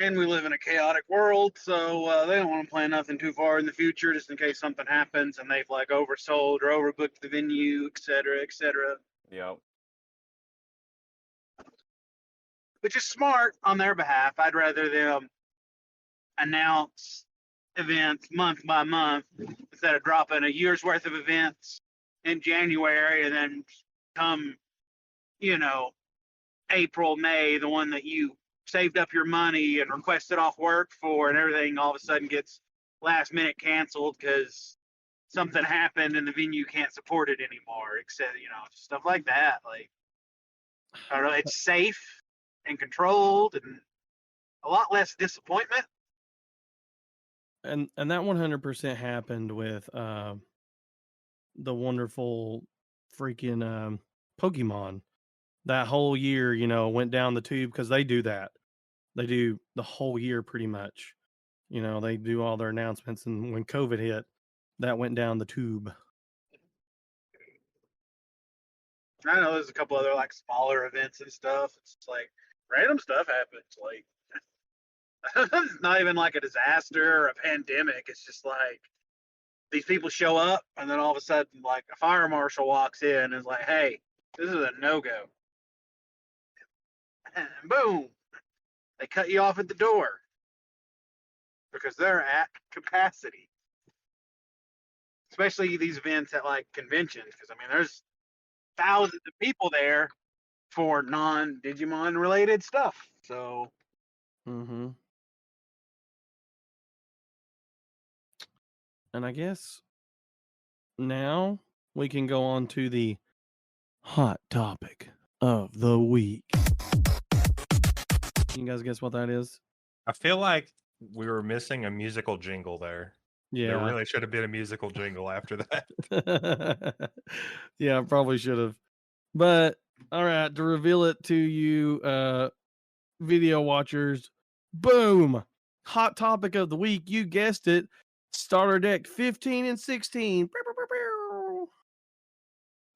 And we live in a chaotic world, so they don't want to plan nothing too far in the future, just in case something happens and they've like oversold or overbooked the venue, et cetera, et cetera. Yep. Which is smart on their behalf. I'd rather them announce events month by month instead of dropping a year's worth of events in January and then come, April, May, the one that you saved up your money and requested off work for, and everything all of a sudden gets last minute canceled because something happened and the venue can't support it anymore, except, stuff like that. Like, I don't know, it's safe and controlled and a lot less disappointment. And that 100% happened with the wonderful freaking Pokemon. That whole year, went down the tube, because they do that. They do the whole year pretty much. They do all their announcements, and when COVID hit, that went down the tube. I know there's a couple other like smaller events and stuff. It's like random stuff happens. Like it's not even like a disaster or a pandemic. It's just like these people show up, and then all of a sudden, like a fire marshal walks in and is like, "Hey, this is a no-go." And boom, they cut you off at the door because they're at capacity. Especially these events at like conventions, because there's thousands of people there for non-Digimon related stuff. So, And I guess now we can go on to the hot topic of the week. You guys guess what that is? I feel like we were missing a musical jingle there. Yeah. There really should have been a musical jingle after that. Yeah, I probably should have. But all right, to reveal it to you video watchers, boom. Hot topic of the week. You guessed it. Starter deck 15 and 16.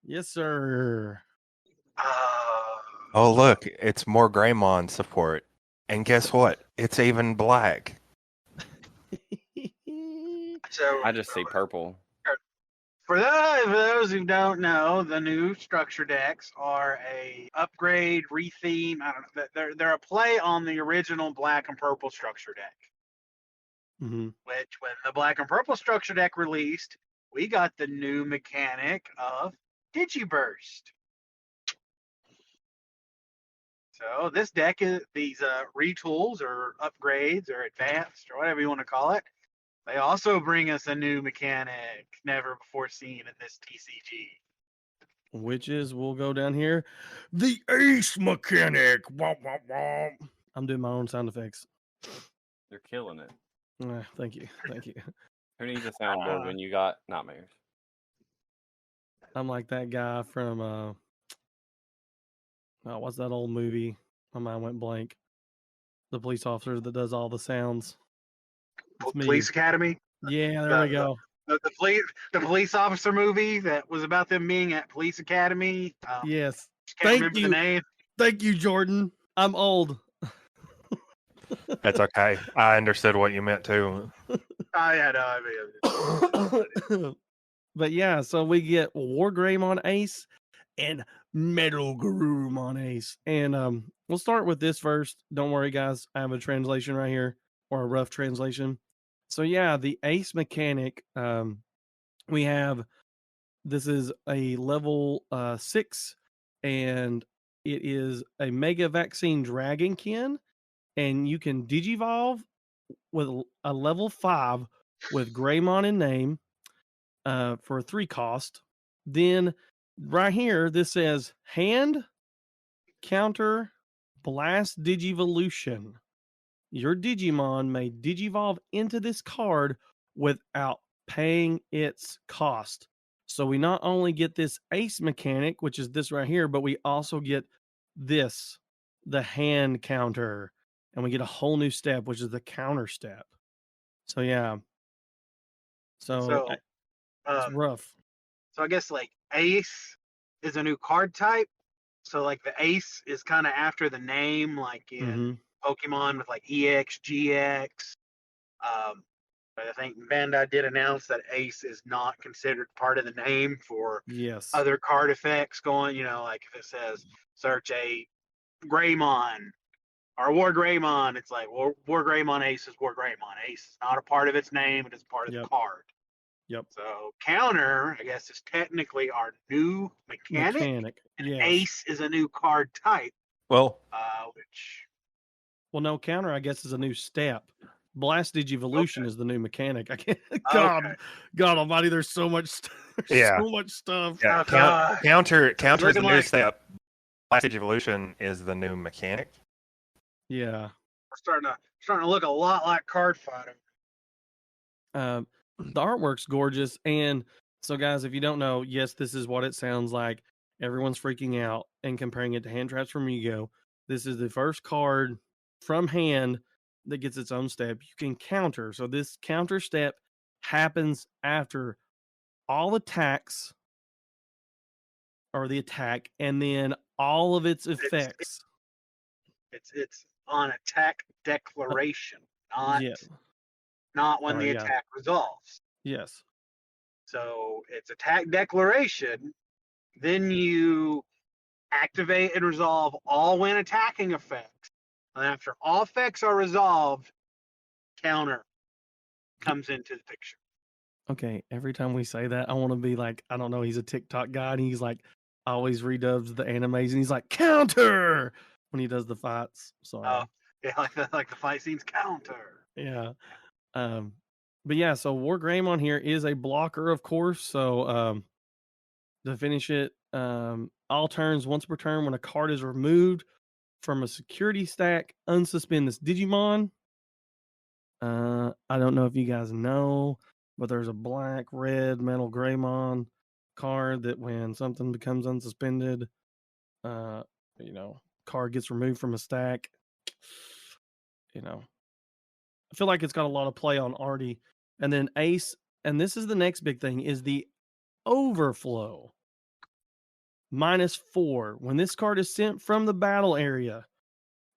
Yes, sir. Oh, look, it's more Greymon support. And guess what? It's even black. So I just see purple. For those who don't know, the new structure decks are a upgrade, retheme. I don't know. They're a play on the original black and purple structure deck. Which, when the black and purple structure deck released, we got the new mechanic of Digi-Burst. So this deck is these retools or upgrades or advanced or whatever you want to call it. They also bring us a new mechanic never before seen in this TCG. Which is, we'll go down here, the Ace mechanic. Womp, womp, womp. I'm doing my own sound effects. You're killing it. Thank you. Thank you. Who needs a soundboard when you got nightmares? I'm like that guy from, what's that old movie? My mind went blank. The police officer that does all the sounds. Police Academy? Yeah, there we go. The police officer movie that was about them being at Police Academy. Yes. Can't remember the name. Thank you, Jordan. I'm old. That's okay. I understood what you meant too. I mean, but yeah, so we get War Greymon Ace and Metal Garurumon Ace. And we'll start with this first. Don't worry, guys. I have a translation right here, or a rough translation. So yeah, the Ace mechanic, we have, this is a level 6, and it is a Mega Vaccine Dragonkin, and you can Digivolve with a level 5 with Greymon in name for 3 cost. Then right here, this says hand counter blast Digivolution. Your Digimon may Digivolve into this card without paying its cost. So we not only get this ace mechanic, which is this right here, but we also get this, the hand counter, and we get a whole new step, which is the counter step. So yeah. So it's rough. So I guess like Ace is a new card type. So like the Ace is kind of after the name, like in Pokemon with like EX, GX. But I think Bandai did announce that Ace is not considered part of the name for other card effects going, like if it says search a Greymon or War Greymon, it's like War Greymon Ace is War Greymon. Ace is not a part of its name, it is part of the card. Yep. So counter, I guess, is technically our new mechanic. And Ace is a new card type. Well, no, counter, I guess, is a new step. Blast Digivolution is the new mechanic. I can't. God Almighty, there's so much. So much stuff. Yeah. Counter is the new step. Blast Digivolution is the new mechanic. Yeah. We're starting to look a lot like card fighting. The artwork's gorgeous, and so guys, if you don't know, yes, this is what it sounds like. Everyone's freaking out and comparing it to Hand Traps from Yu-Gi-Oh! This is the first card from hand that gets its own step. You can counter. So this counter step happens after all attacks or the attack, and then all of its effects. It's on attack declaration, not when the attack resolves. Yes. So it's attack declaration. Then you activate and resolve all when attacking effects. And after all effects are resolved, counter comes into the picture. Okay, every time we say that, I want to be like, I don't know, he's a TikTok guy, and he's like, always redubs the animes, and he's like, counter! When he does the fights. So, like the fight scenes, counter. Yeah. But yeah, so War Greymon here is a blocker, of course. So, to finish it, all turns, once per turn, when a card is removed from a security stack, unsuspend this Digimon. I don't know if you guys know, but there's a black, red, metal Greymon card that when something becomes unsuspended, card gets removed from a stack. I feel like it's got a lot of play on Artie. And then Ace, and this is the next big thing, is the overflow. -4. When this card is sent from the battle area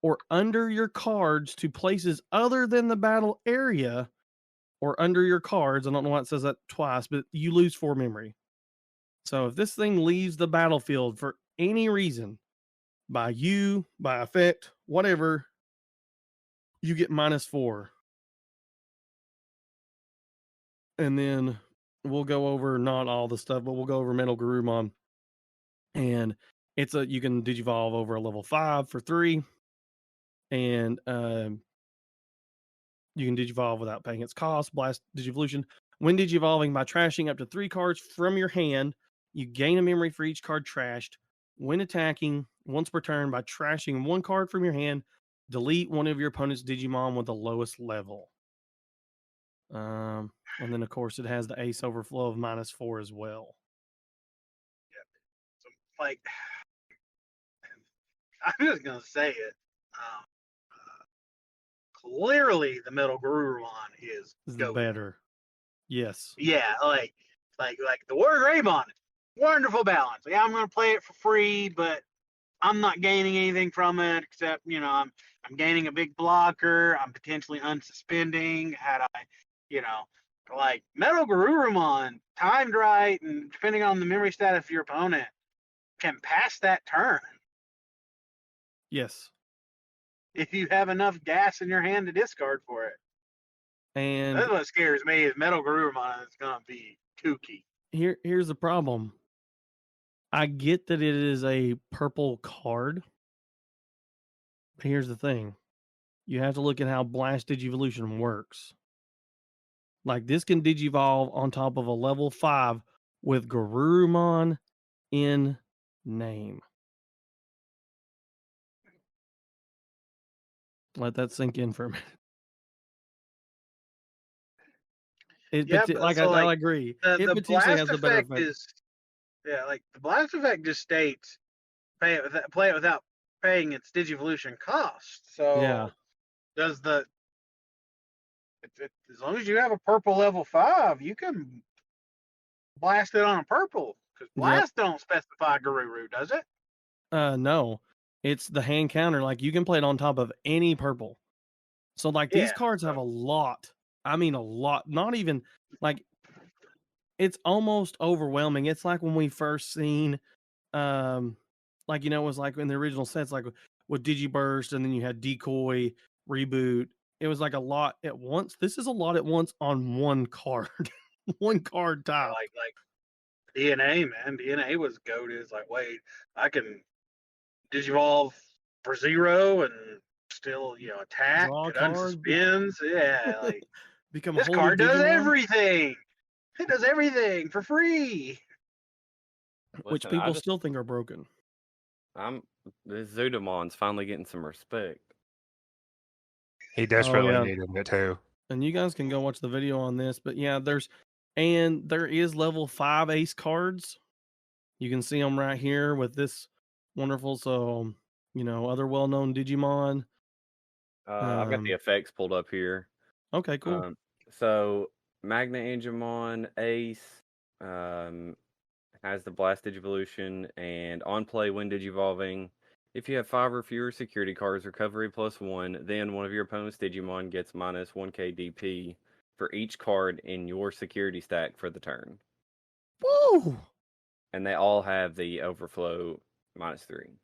or under your cards to places other than the battle area or under your cards, I don't know why it says that twice, but you lose 4 memory. So if this thing leaves the battlefield for any reason, by effect, whatever, you get -4. And then we'll go over not all the stuff, but we'll go over Metal Garurumon. And you can Digivolve over a level 5 for 3. And you can Digivolve without paying its cost. Blast Digivolution. When Digivolving by trashing up to 3 cards from your hand, you gain a memory for each card trashed. When attacking, once per turn, by trashing 1 card from your hand, delete one of your opponent's Digimon with the lowest level. And then, of course, it has the Ace Overflow of -4 as well. Yeah. So, like, I'm just going to say it. Clearly, the Metal Garurumon is better. Yes. Yeah, like the War Greymon, wonderful balance. Yeah, I'm going to play it for free, but I'm not gaining anything from it except, I'm gaining a big blocker. I'm potentially unsuspending. Had I, like Metal Garurumon, timed right, and depending on the memory status of your opponent, can pass that turn. Yes. If you have enough gas in your hand to discard for it. And that's what scares me is Metal Garurumon is going to be kooky. Here's the problem. I get that it is a purple card. But here's the thing. You have to look at how Blast Digivolution works. Like, this can Digivolve on top of a level 5 with Garurumon in name. Let that sink in for a minute. I agree. It The potentially blast has a better effect effect. is, like the blast effect just states play it without paying its Digivolution cost. So Yeah. does as long as you have a purple level 5, you can blast it on a purple, because blast don't specify Garuru, does it? No, it's the hand counter. Like you can play it on top of any purple. So like these Yeah, cards have a lot. I mean, a lot. Not even like it's almost overwhelming. It's like when we first seen, like it was like in the original sets, like with Digiburst, and then you had Decoy, Reboot. It was like a lot at once. This is a lot at once on one card, one card type. like DNA, man. DNA was goated. It's like, wait, I can Digivolve for 0 and still, attack, Draw a get card, unsuspends. Yeah, like become this holy card does Digimon, everything. It does everything for free. which Listen, people still think are broken. This Zudamon's finally getting some respect. He desperately yeah. needed it too. And you guys can go watch the video on this, but yeah, there is level 5 ace cards. You can see them right here with this wonderful, so other well-known Digimon. I've got the effects pulled up here. Okay, cool. So Magna Angemon Ace has the Blast Digivolution, and on play when Digivolving, if you have 5 or fewer security cards, recovery +1, then one of your opponent's Digimon gets minus 1k DP for each card in your security stack for the turn. Woo! And they all have the overflow -3.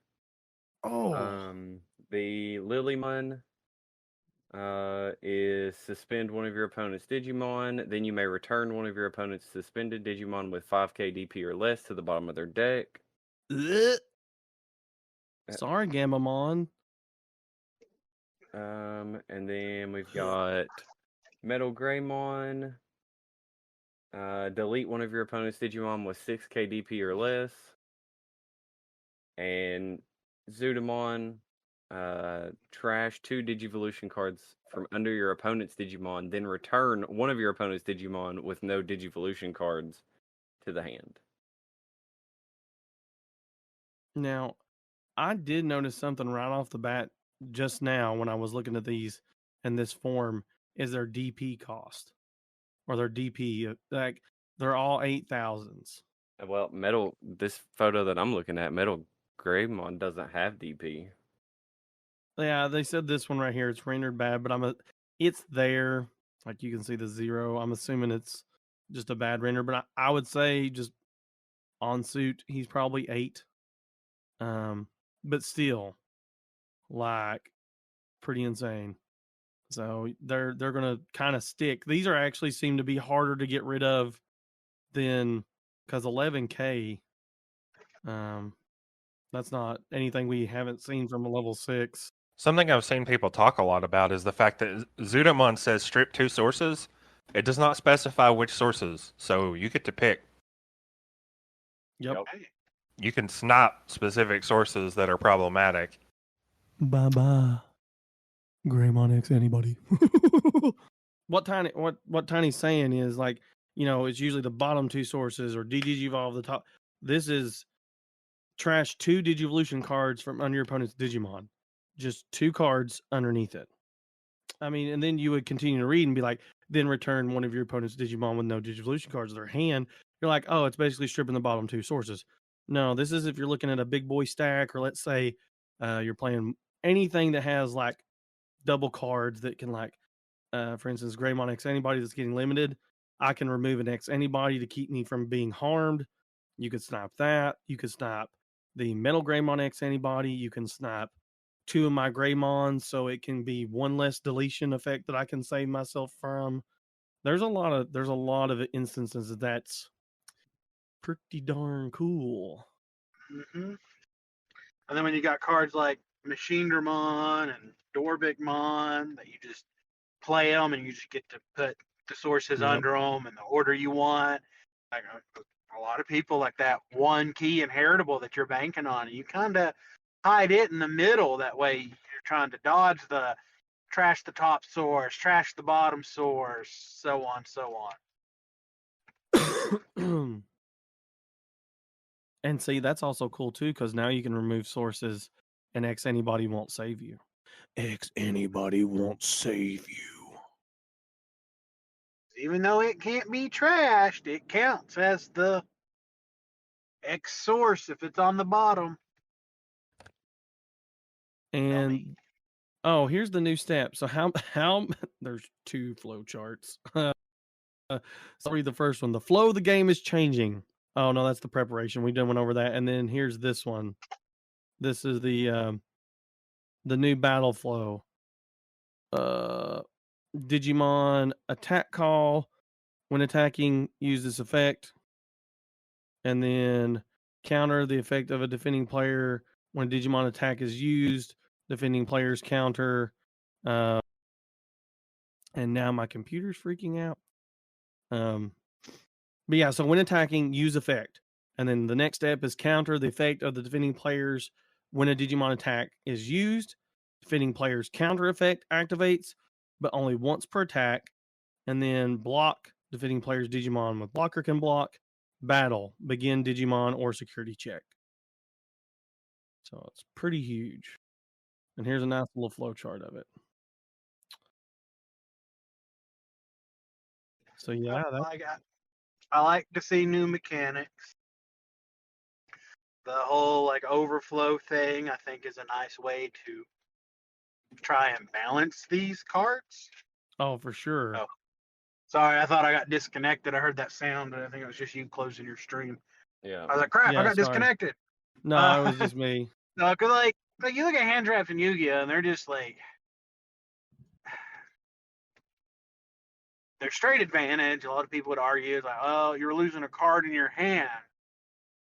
Oh. The Lilymon is suspend one of your opponent's Digimon. Then you may return one of your opponent's suspended Digimon with 5k DP or less to the bottom of their deck. Sorry, Gamamon. And then we've got Metal Greymon. Delete one of your opponent's Digimon with 6k DP or less. And Zudamon, trash 2 Digivolution cards from under your opponent's Digimon, then return one of your opponent's Digimon with no Digivolution cards to the hand. Now, I did notice something right off the bat just now when I was looking at these in this form is their DP cost or their DP. Like they're all 8,000s. Well, this photo that I'm looking at, Metal Greymon doesn't have DP. Yeah, they said this one right here, it's rendered bad, but it's there. Like you can see the 0. I'm assuming it's just a bad render, but I would say just on suit, he's probably 8. But still, like, pretty insane. So they're gonna kind of stick. These are actually seem to be harder to get rid of than because 11k. That's not anything we haven't seen from a level 6. Something I've seen people talk a lot about is the fact that Zudamon says strip 2 sources. It does not specify which sources, so you get to pick. Yep. You can snipe specific sources that are problematic. Bye-bye. Greymon X anybody. What Tiny's saying is like, it's usually the bottom 2 sources or Digivolve the top. This is trash 2 Digivolution cards from under your opponent's Digimon. Just 2 cards underneath it. I mean, and then you would continue to read and be like, then return one of your opponent's Digimon with no Digivolution cards in their hand. You're like, oh, it's basically stripping the bottom 2 sources. No, this is if you're looking at a big boy stack, or let's say you're playing anything that has like double cards that can like, for instance, Greymon X anybody that's getting limited. I can remove an X anybody to keep me from being harmed. You could snipe that. You could snipe the Metal Greymon X anybody. You can snipe 2 of my Greymons, so it can be 1 less deletion effect that I can save myself from. There's a lot of instances that's pretty darn cool. Mm-hmm. And then when you got cards like Machindermon and Dorbigmon that you just play them and you just get to put the sources under them in the order you want. Like a lot of people like that one key inheritable that you're banking on. You kind of hide it in the middle. That way you're trying to dodge the trash the top source, trash the bottom source, so on, so on. And see, that's also cool too, because now you can remove sources and X anybody won't save you. X anybody won't save you. Even though it can't be trashed, it counts as the X source if it's on the bottom. And oh, here's the new step. So how there's 2 flow charts. Sorry, the first one. The flow of the game is changing. Oh no, that's the preparation. We done went over that. And then here's this one. This is the new battle flow. Digimon attack call. When attacking, use this effect. And then counter the effect of a defending player when Digimon attack is used. Defending players counter. And now my computer's freaking out. But yeah, so when attacking, use effect. And then the next step is counter the effect of the defending players when a Digimon attack is used. Defending players counter effect activates, but only once per attack. And then block defending players Digimon with blocker can block. Battle, begin Digimon or security check. So it's pretty huge. And here's a nice little flow chart of it. So yeah, I like to see new mechanics. The whole like overflow thing, I think, is a nice way to try and balance these cards. Oh, for sure. Oh, sorry, I thought I got disconnected. I heard that sound, but I think it was just you closing your stream. Yeah. I was like, crap, Yeah, I got sorry. disconnected. No, it was just me. No, because like you look at hand traps in Yu-Gi-Oh, and they're just like they're straight advantage. A lot of people would argue like, oh, you're losing a card in your hand.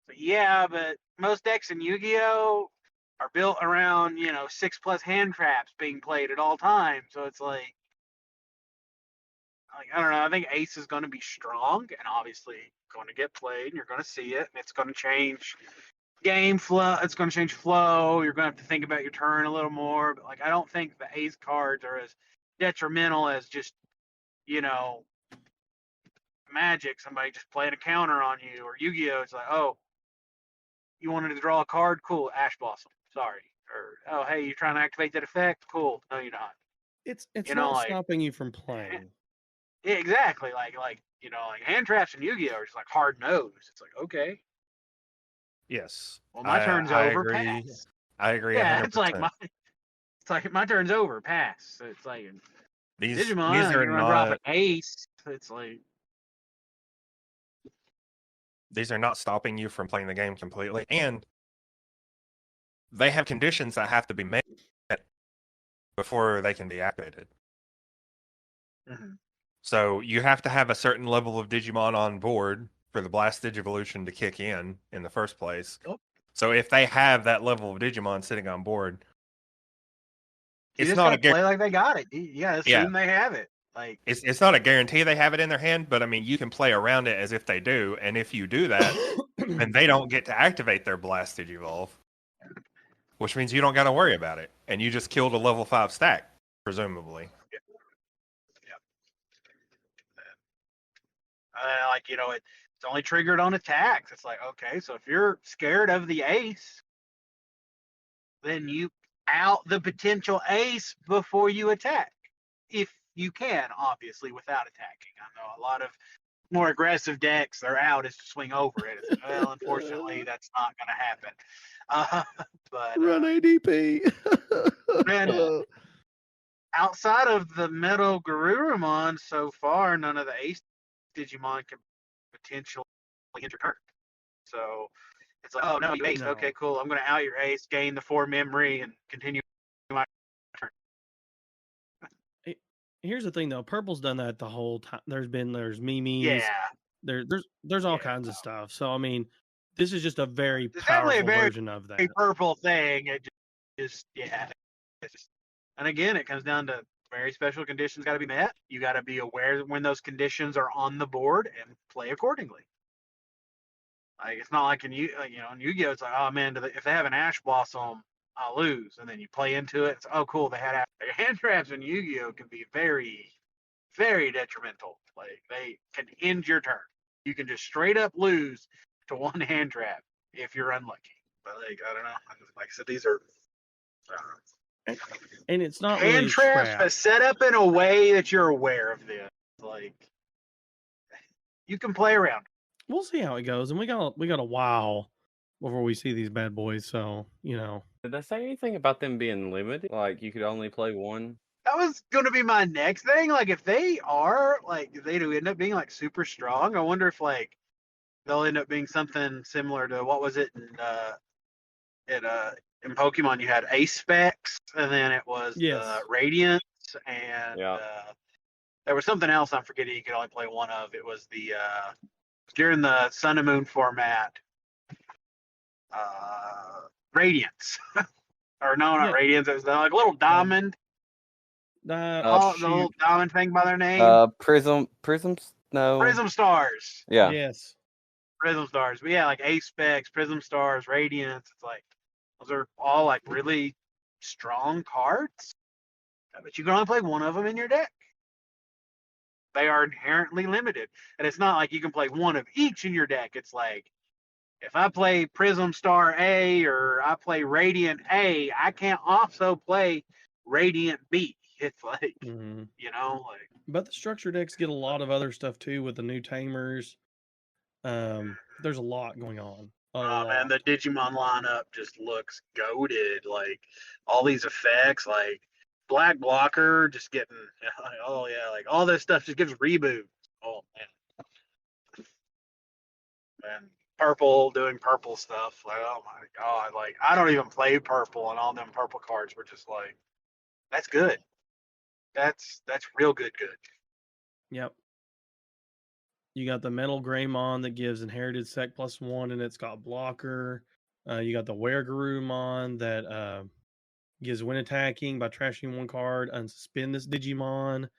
But yeah, but most decks in Yu-Gi-Oh are built around 6+ hand traps being played at all times. So it's like I don't know. I think Ace is going to be strong and obviously going to get played. And you're going to see it, and it's going to change game flow. It's going to change flow. You're going to have to think about your turn a little more. But like, I don't think the Ace cards are as detrimental as just Magic. Somebody just playing a counter on you, or Yu-Gi-Oh. It's like, oh, you wanted to draw a card? Cool, Ash Blossom. Sorry. Or oh, hey, you're trying to activate that effect? Cool. No, you're not. It's not like, stopping you from playing. Yeah, exactly. Like hand traps in Yu-Gi-Oh are just like hard nose. It's like, okay, Yes. well, my turn's over. Agree. Pass. I agree. Yeah, 100%. it's like my turn's over. Pass. So it's like these Digimon, are you're gonna drop an not ace. It's like these are not stopping you from playing the game completely, and they have conditions that have to be met before they can be activated. mm-hmm. So you have to have a certain level of Digimon on board for the Blast Digivolution to kick in the first place. Oh. So if they have that level of Digimon sitting on board, you it's just not gotta play like they got it. You gotta assume they have it. Like it's not a guarantee they have it in their hand, but I mean you can play around it as if they do, and if you do that, then they don't get to activate their Blast Digivolve, which means you don't got to worry about it, and you just killed a level 5 stack, presumably. It's only triggered on attacks. It's like, okay, so if you're scared of the ace, then you out the potential ace before you attack. If you can, obviously, without attacking. I know a lot of more aggressive decks, their out is to swing over it. It's, well, unfortunately, that's not going to happen. But run ADP. and outside of the Metal Garurumon, so far, none of the ace Digimon can potentially hit your turn. So it's like, oh no, you ace. No. Okay, cool. I'm going to out your ace, gain the 4 memory, and continue my turn. Here's the thing, though. Purple's done that the whole time. There's memes. Yeah. There's all kinds of stuff. So I mean, this is just a very It's powerful definitely a very version of that. purple thing. It just and again, it comes down to very special conditions got to be met. You got to be aware when those conditions are on the board and play accordingly. Like it's not like in Yu-Gi-Oh, it's like, oh man, if they have an Ash Blossom, I'll lose, and then you play into it. It's, oh cool, they had hand traps in Yu-Gi-Oh can be very, very detrimental. Like they can end your turn. You can just straight up lose to one hand trap if you're unlucky. But like I don't know, like I said, these are And it's not hand really a traps, trap. but set up in a way that you're aware of this. Like you can play around. We'll see how it goes, and we got a while before we see these bad boys. So Did they say anything about them being limited? Like you could only play one? That was going to be my next thing. Like if they are like if they do end up being like super strong, I wonder if like they'll end up being something similar to what was it in Pokemon you had Ace Specs, and then it was Yes. Radiance, and Yeah. there was something else I'm forgetting you could only play one of. It was the during the Sun and Moon format, Radiance. Or no, not Yeah. Radiance. It was like a little diamond. The little diamond thing by their name. Prisms? No. Prism Stars. Yeah. Yes. Prism Stars. But yeah, like Ace Specs, Prism Stars, Radiance. It's like those are all like really strong cards. But you can only play one of them in your deck. They are inherently limited. And it's not like you can play one of each in your deck. It's like if I play Prism Star A or I play Radiant A, I can't also play Radiant B. It's like, like. But the structure decks get a lot of other stuff too with the new tamers. There's a lot going on. Man, the Digimon lineup just looks goated. Like all these effects, like Black Blocker, just getting, like all this stuff just gives reboots. Oh man, Purple doing purple stuff. Like oh my god, like I don't even play purple, and all them purple cards were just like, that's good. That's real good. Yep. You got the Metal Greymon that gives Inherited Sec +1, and it's got blocker. You got the Weregarurumon that gives when attacking by trashing one card, unsuspend this Digimon,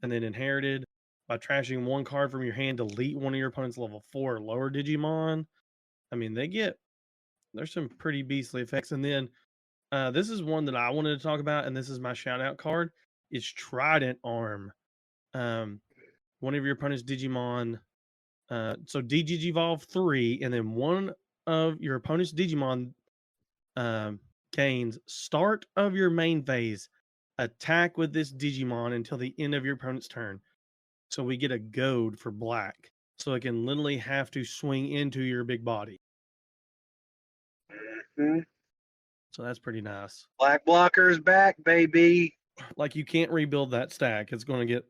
and then Inherited by trashing one card from your hand, delete one of your opponent's level 4 or lower Digimon. I mean, there's some pretty beastly effects. And then this is one that I wanted to talk about, and this is my shout out card. It's Trident Arm. One of your opponent's Digimon. So Digivolve 3, and then one of your opponent's Digimon gains start of your main phase. Attack with this Digimon until the end of your opponent's turn. So we get a goad for black. So it can literally have to swing into your big body. Mm-hmm. So that's pretty nice. Black Blocker's back, baby. Like you can't rebuild that stack. It's going to get...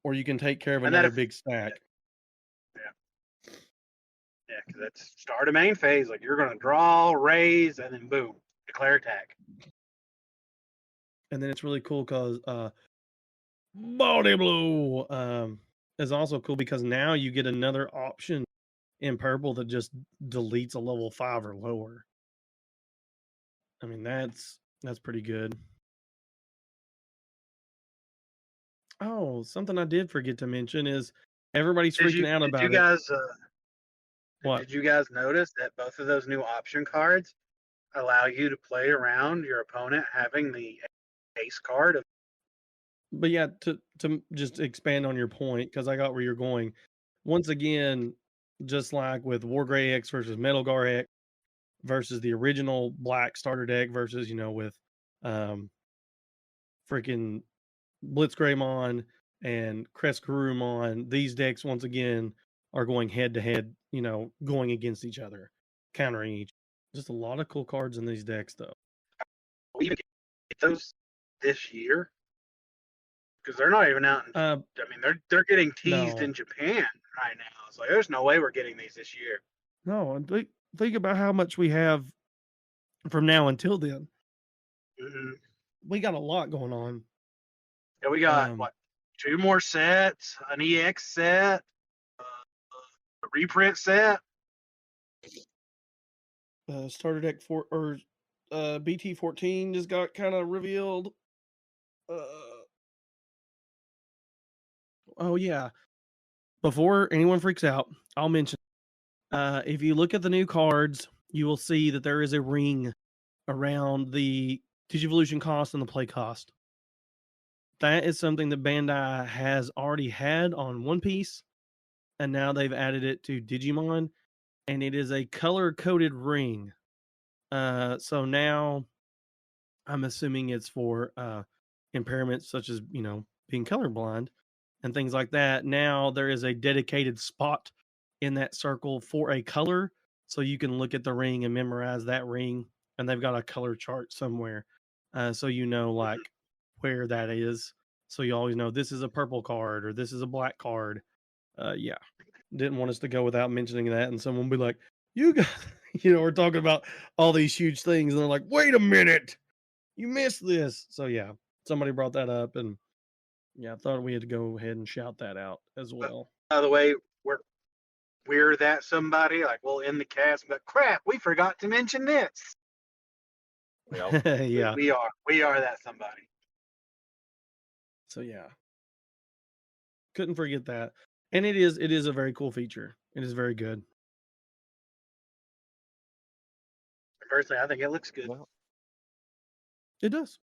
Or you can take care of another big stack. Yeah, because that's start of main phase. Like you're going to draw, raise, and then boom, declare attack. And then it's really cool because Body Blow is also cool because now you get another option in purple that just deletes a level 5 or lower. I mean, that's pretty good. Oh, something I did forget to mention is everybody's freaking out about it. What? Did you guys notice that both of those new option cards allow you to play around your opponent having the ace card? But yeah, to just expand on your point, because I got where you're going. Once again, just like with Wargrey X versus Metalgar X versus the original black starter deck versus, with freaking Blitzgreymon and Crestgarurumon, these decks once again are going head to head, going against each other, countering each. Just a lot of cool cards in these decks, though. We even get those this year because they're not even out. I mean, they're getting teased in Japan right now. It's like there's no way we're getting these this year. No, and think about how much we have from now until then. Mm-hmm. We got a lot going on. Yeah, we got 2 more sets, an EX set, a reprint set. Starter deck BT14 just got kind of revealed. Oh yeah. Before anyone freaks out, I'll mention If you look at the new cards, you will see that there is a ring around the Digivolution cost and the play cost. That is something that Bandai has already had on One Piece, and now they've added it to Digimon, and it is a color-coded ring. So now I'm assuming it's for impairments such as, being colorblind and things like that. Now there is a dedicated spot in that circle for a color, so you can look at the ring and memorize that ring, and they've got a color chart somewhere, so like where that is. So you always know this is a purple card or this is a black card. Yeah, didn't want us to go without mentioning that, and someone will be like, "You guys," we're talking about all these huge things, and they're like, "Wait a minute, you missed this." So yeah, somebody brought that up, and yeah, I thought we had to go ahead and shout that out as well. By the way, we're that somebody. Like we'll end the cast, but crap, we forgot to mention this. Yeah. We are that somebody. So yeah, couldn't forget that, and it is a very cool feature. It is very good. Personally, I think it looks good. Well, It does.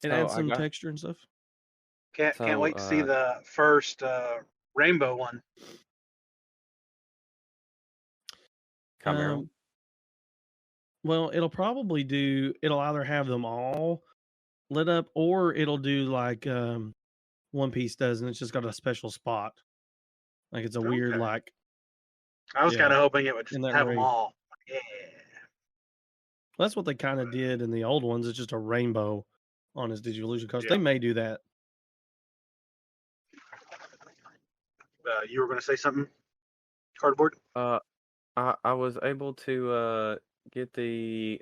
It So adds I some got- texture and stuff. Can't wait to see So, the first rainbow one. Chimera. Well, it'll either have them all lit up, or it'll do like One Piece does, and it's just got a special spot. Like it's a weird Okay. I was yeah, kind of hoping it would just in that have them ring. all. Yeah. That's what they kind of did in the old ones. It's just a rainbow on his Digivolution coast. Yeah. They may do that. You were going to say something? Cardboard? I was able to get the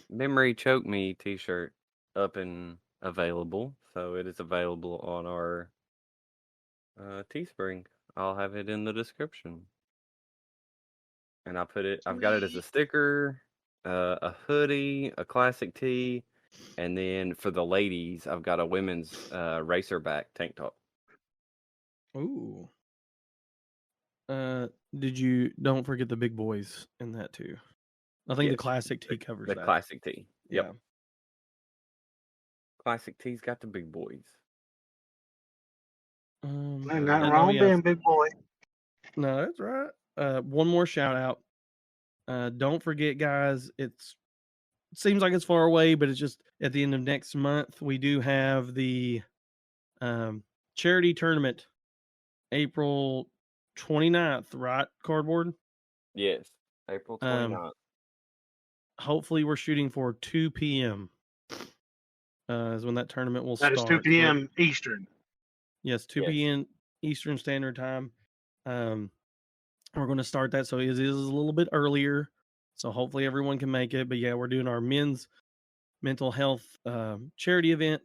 Memory Choke Me t-shirt up and available. So it is available on our Teespring. I'll have it in the description. And I've got it as a sticker, a hoodie, a classic tee, and then for the ladies, I've got a women's racerback tank top. Ooh. Don't forget the big boys in that too. I think the Yes, classic tee covers The that. classic tee. Yep. Yeah. Classic tee's got the big boys. Ain't and nothing oh, wrong yeah, being big boy. No, that's right. One more shout out. Don't forget, guys, it seems like it's far away, but it's just at the end of next month. We do have the charity tournament, April 29th, right, Cardboard? Yes, April 29th. Hopefully we're shooting for 2 p.m. Is when that tournament will That start. is 2 p.m. Eastern. Yes, 2 Yes. p.m. Eastern Standard Time. We're going to start that, so it is a little bit earlier. So hopefully everyone can make it. But yeah, we're doing our men's mental health charity event,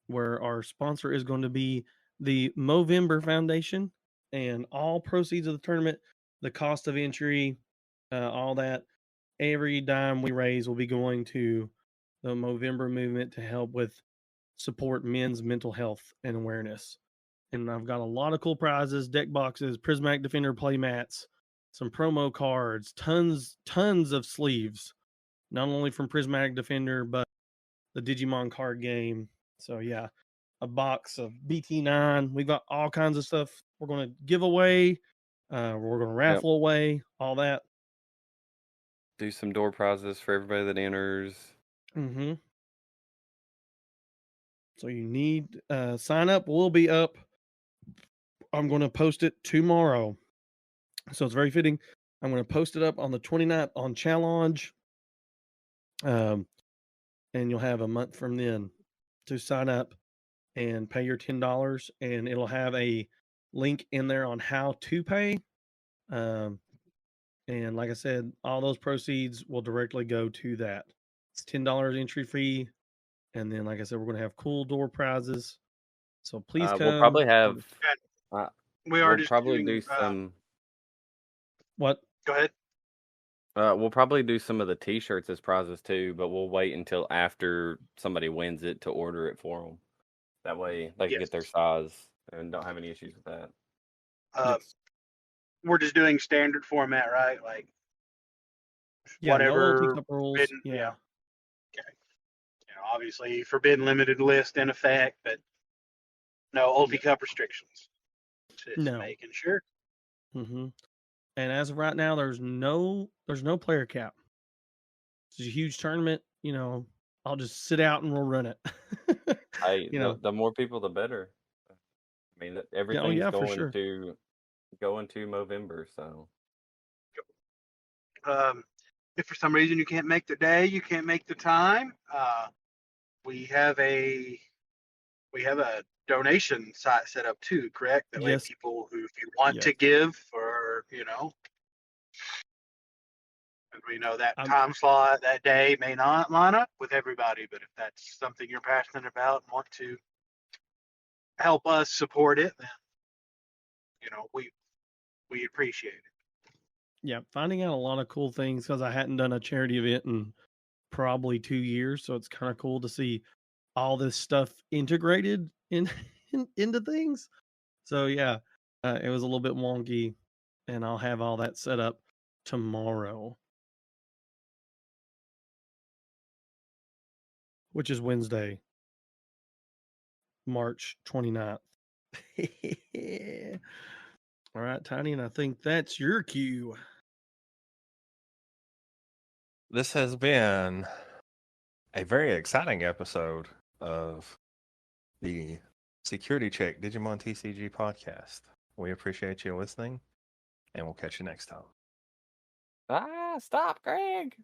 where our sponsor is going to be the Movember Foundation, and all proceeds of the tournament, the cost of entry, all that, every dime we raise will be going to the Movember movement to help with support men's mental health and awareness. And I've got a lot of cool prizes, deck boxes, Prismatic Defender play mats, some promo cards, tons of sleeves, not only from Prismatic Defender, but the Digimon card game. So yeah, a box of BT9. We've got all kinds of stuff we're going to give away. We're going to raffle away, all that. Do some door prizes for everybody that enters. Mm-hmm. So you need sign up. We'll be up. I'm going to post it tomorrow. So it's very fitting. I'm going to post it up on the 29th on Challenge. And you'll have a month from then to sign up and pay your $10. And it'll have a link in there on how to pay. And like I said, all those proceeds will directly go to that. It's $10 entry fee. And then, like I said, we're going to have cool door prizes. So please come. We'll probably have. We are We'll just probably doing, do some. What? Go ahead. We'll probably do some of the T-shirts as prizes too, but we'll wait until after somebody wins it to order it for them. That way they can get their size and don't have any issues with that. Yes. we're just doing standard format, right? Like Yeah, no whatever OT Cup rules. forbidden, Yeah. Okay. Obviously forbidden limited list in effect, but no Ulti Cup restrictions. Just No. making sure. Mm-hmm. And as of right now, there's no player cap. It's a huge tournament. I'll just sit out and we'll run it. The more people, the better. I mean, everything's for sure. going to Movember, so. If for some reason you can't make the day, you can't make the time, we have a donation site set up too, correct? That way Yes. people who, if you want Yes. to give, or and we know that time slot that day may not line up with everybody, but if that's something you're passionate about and want to help us support it, then we appreciate it. Yeah, finding out a lot of cool things because I hadn't done a charity event in probably 2 years, so it's kind of cool to see all this stuff integrated into things. So yeah, it was a little bit wonky, and I'll have all that set up tomorrow, which is Wednesday, March 29th. All right, Tiny, and I think that's your cue. This has been a very exciting episode of the Security Check Digimon TCG podcast. We appreciate you listening, and we'll catch you next time. Stop, Greg.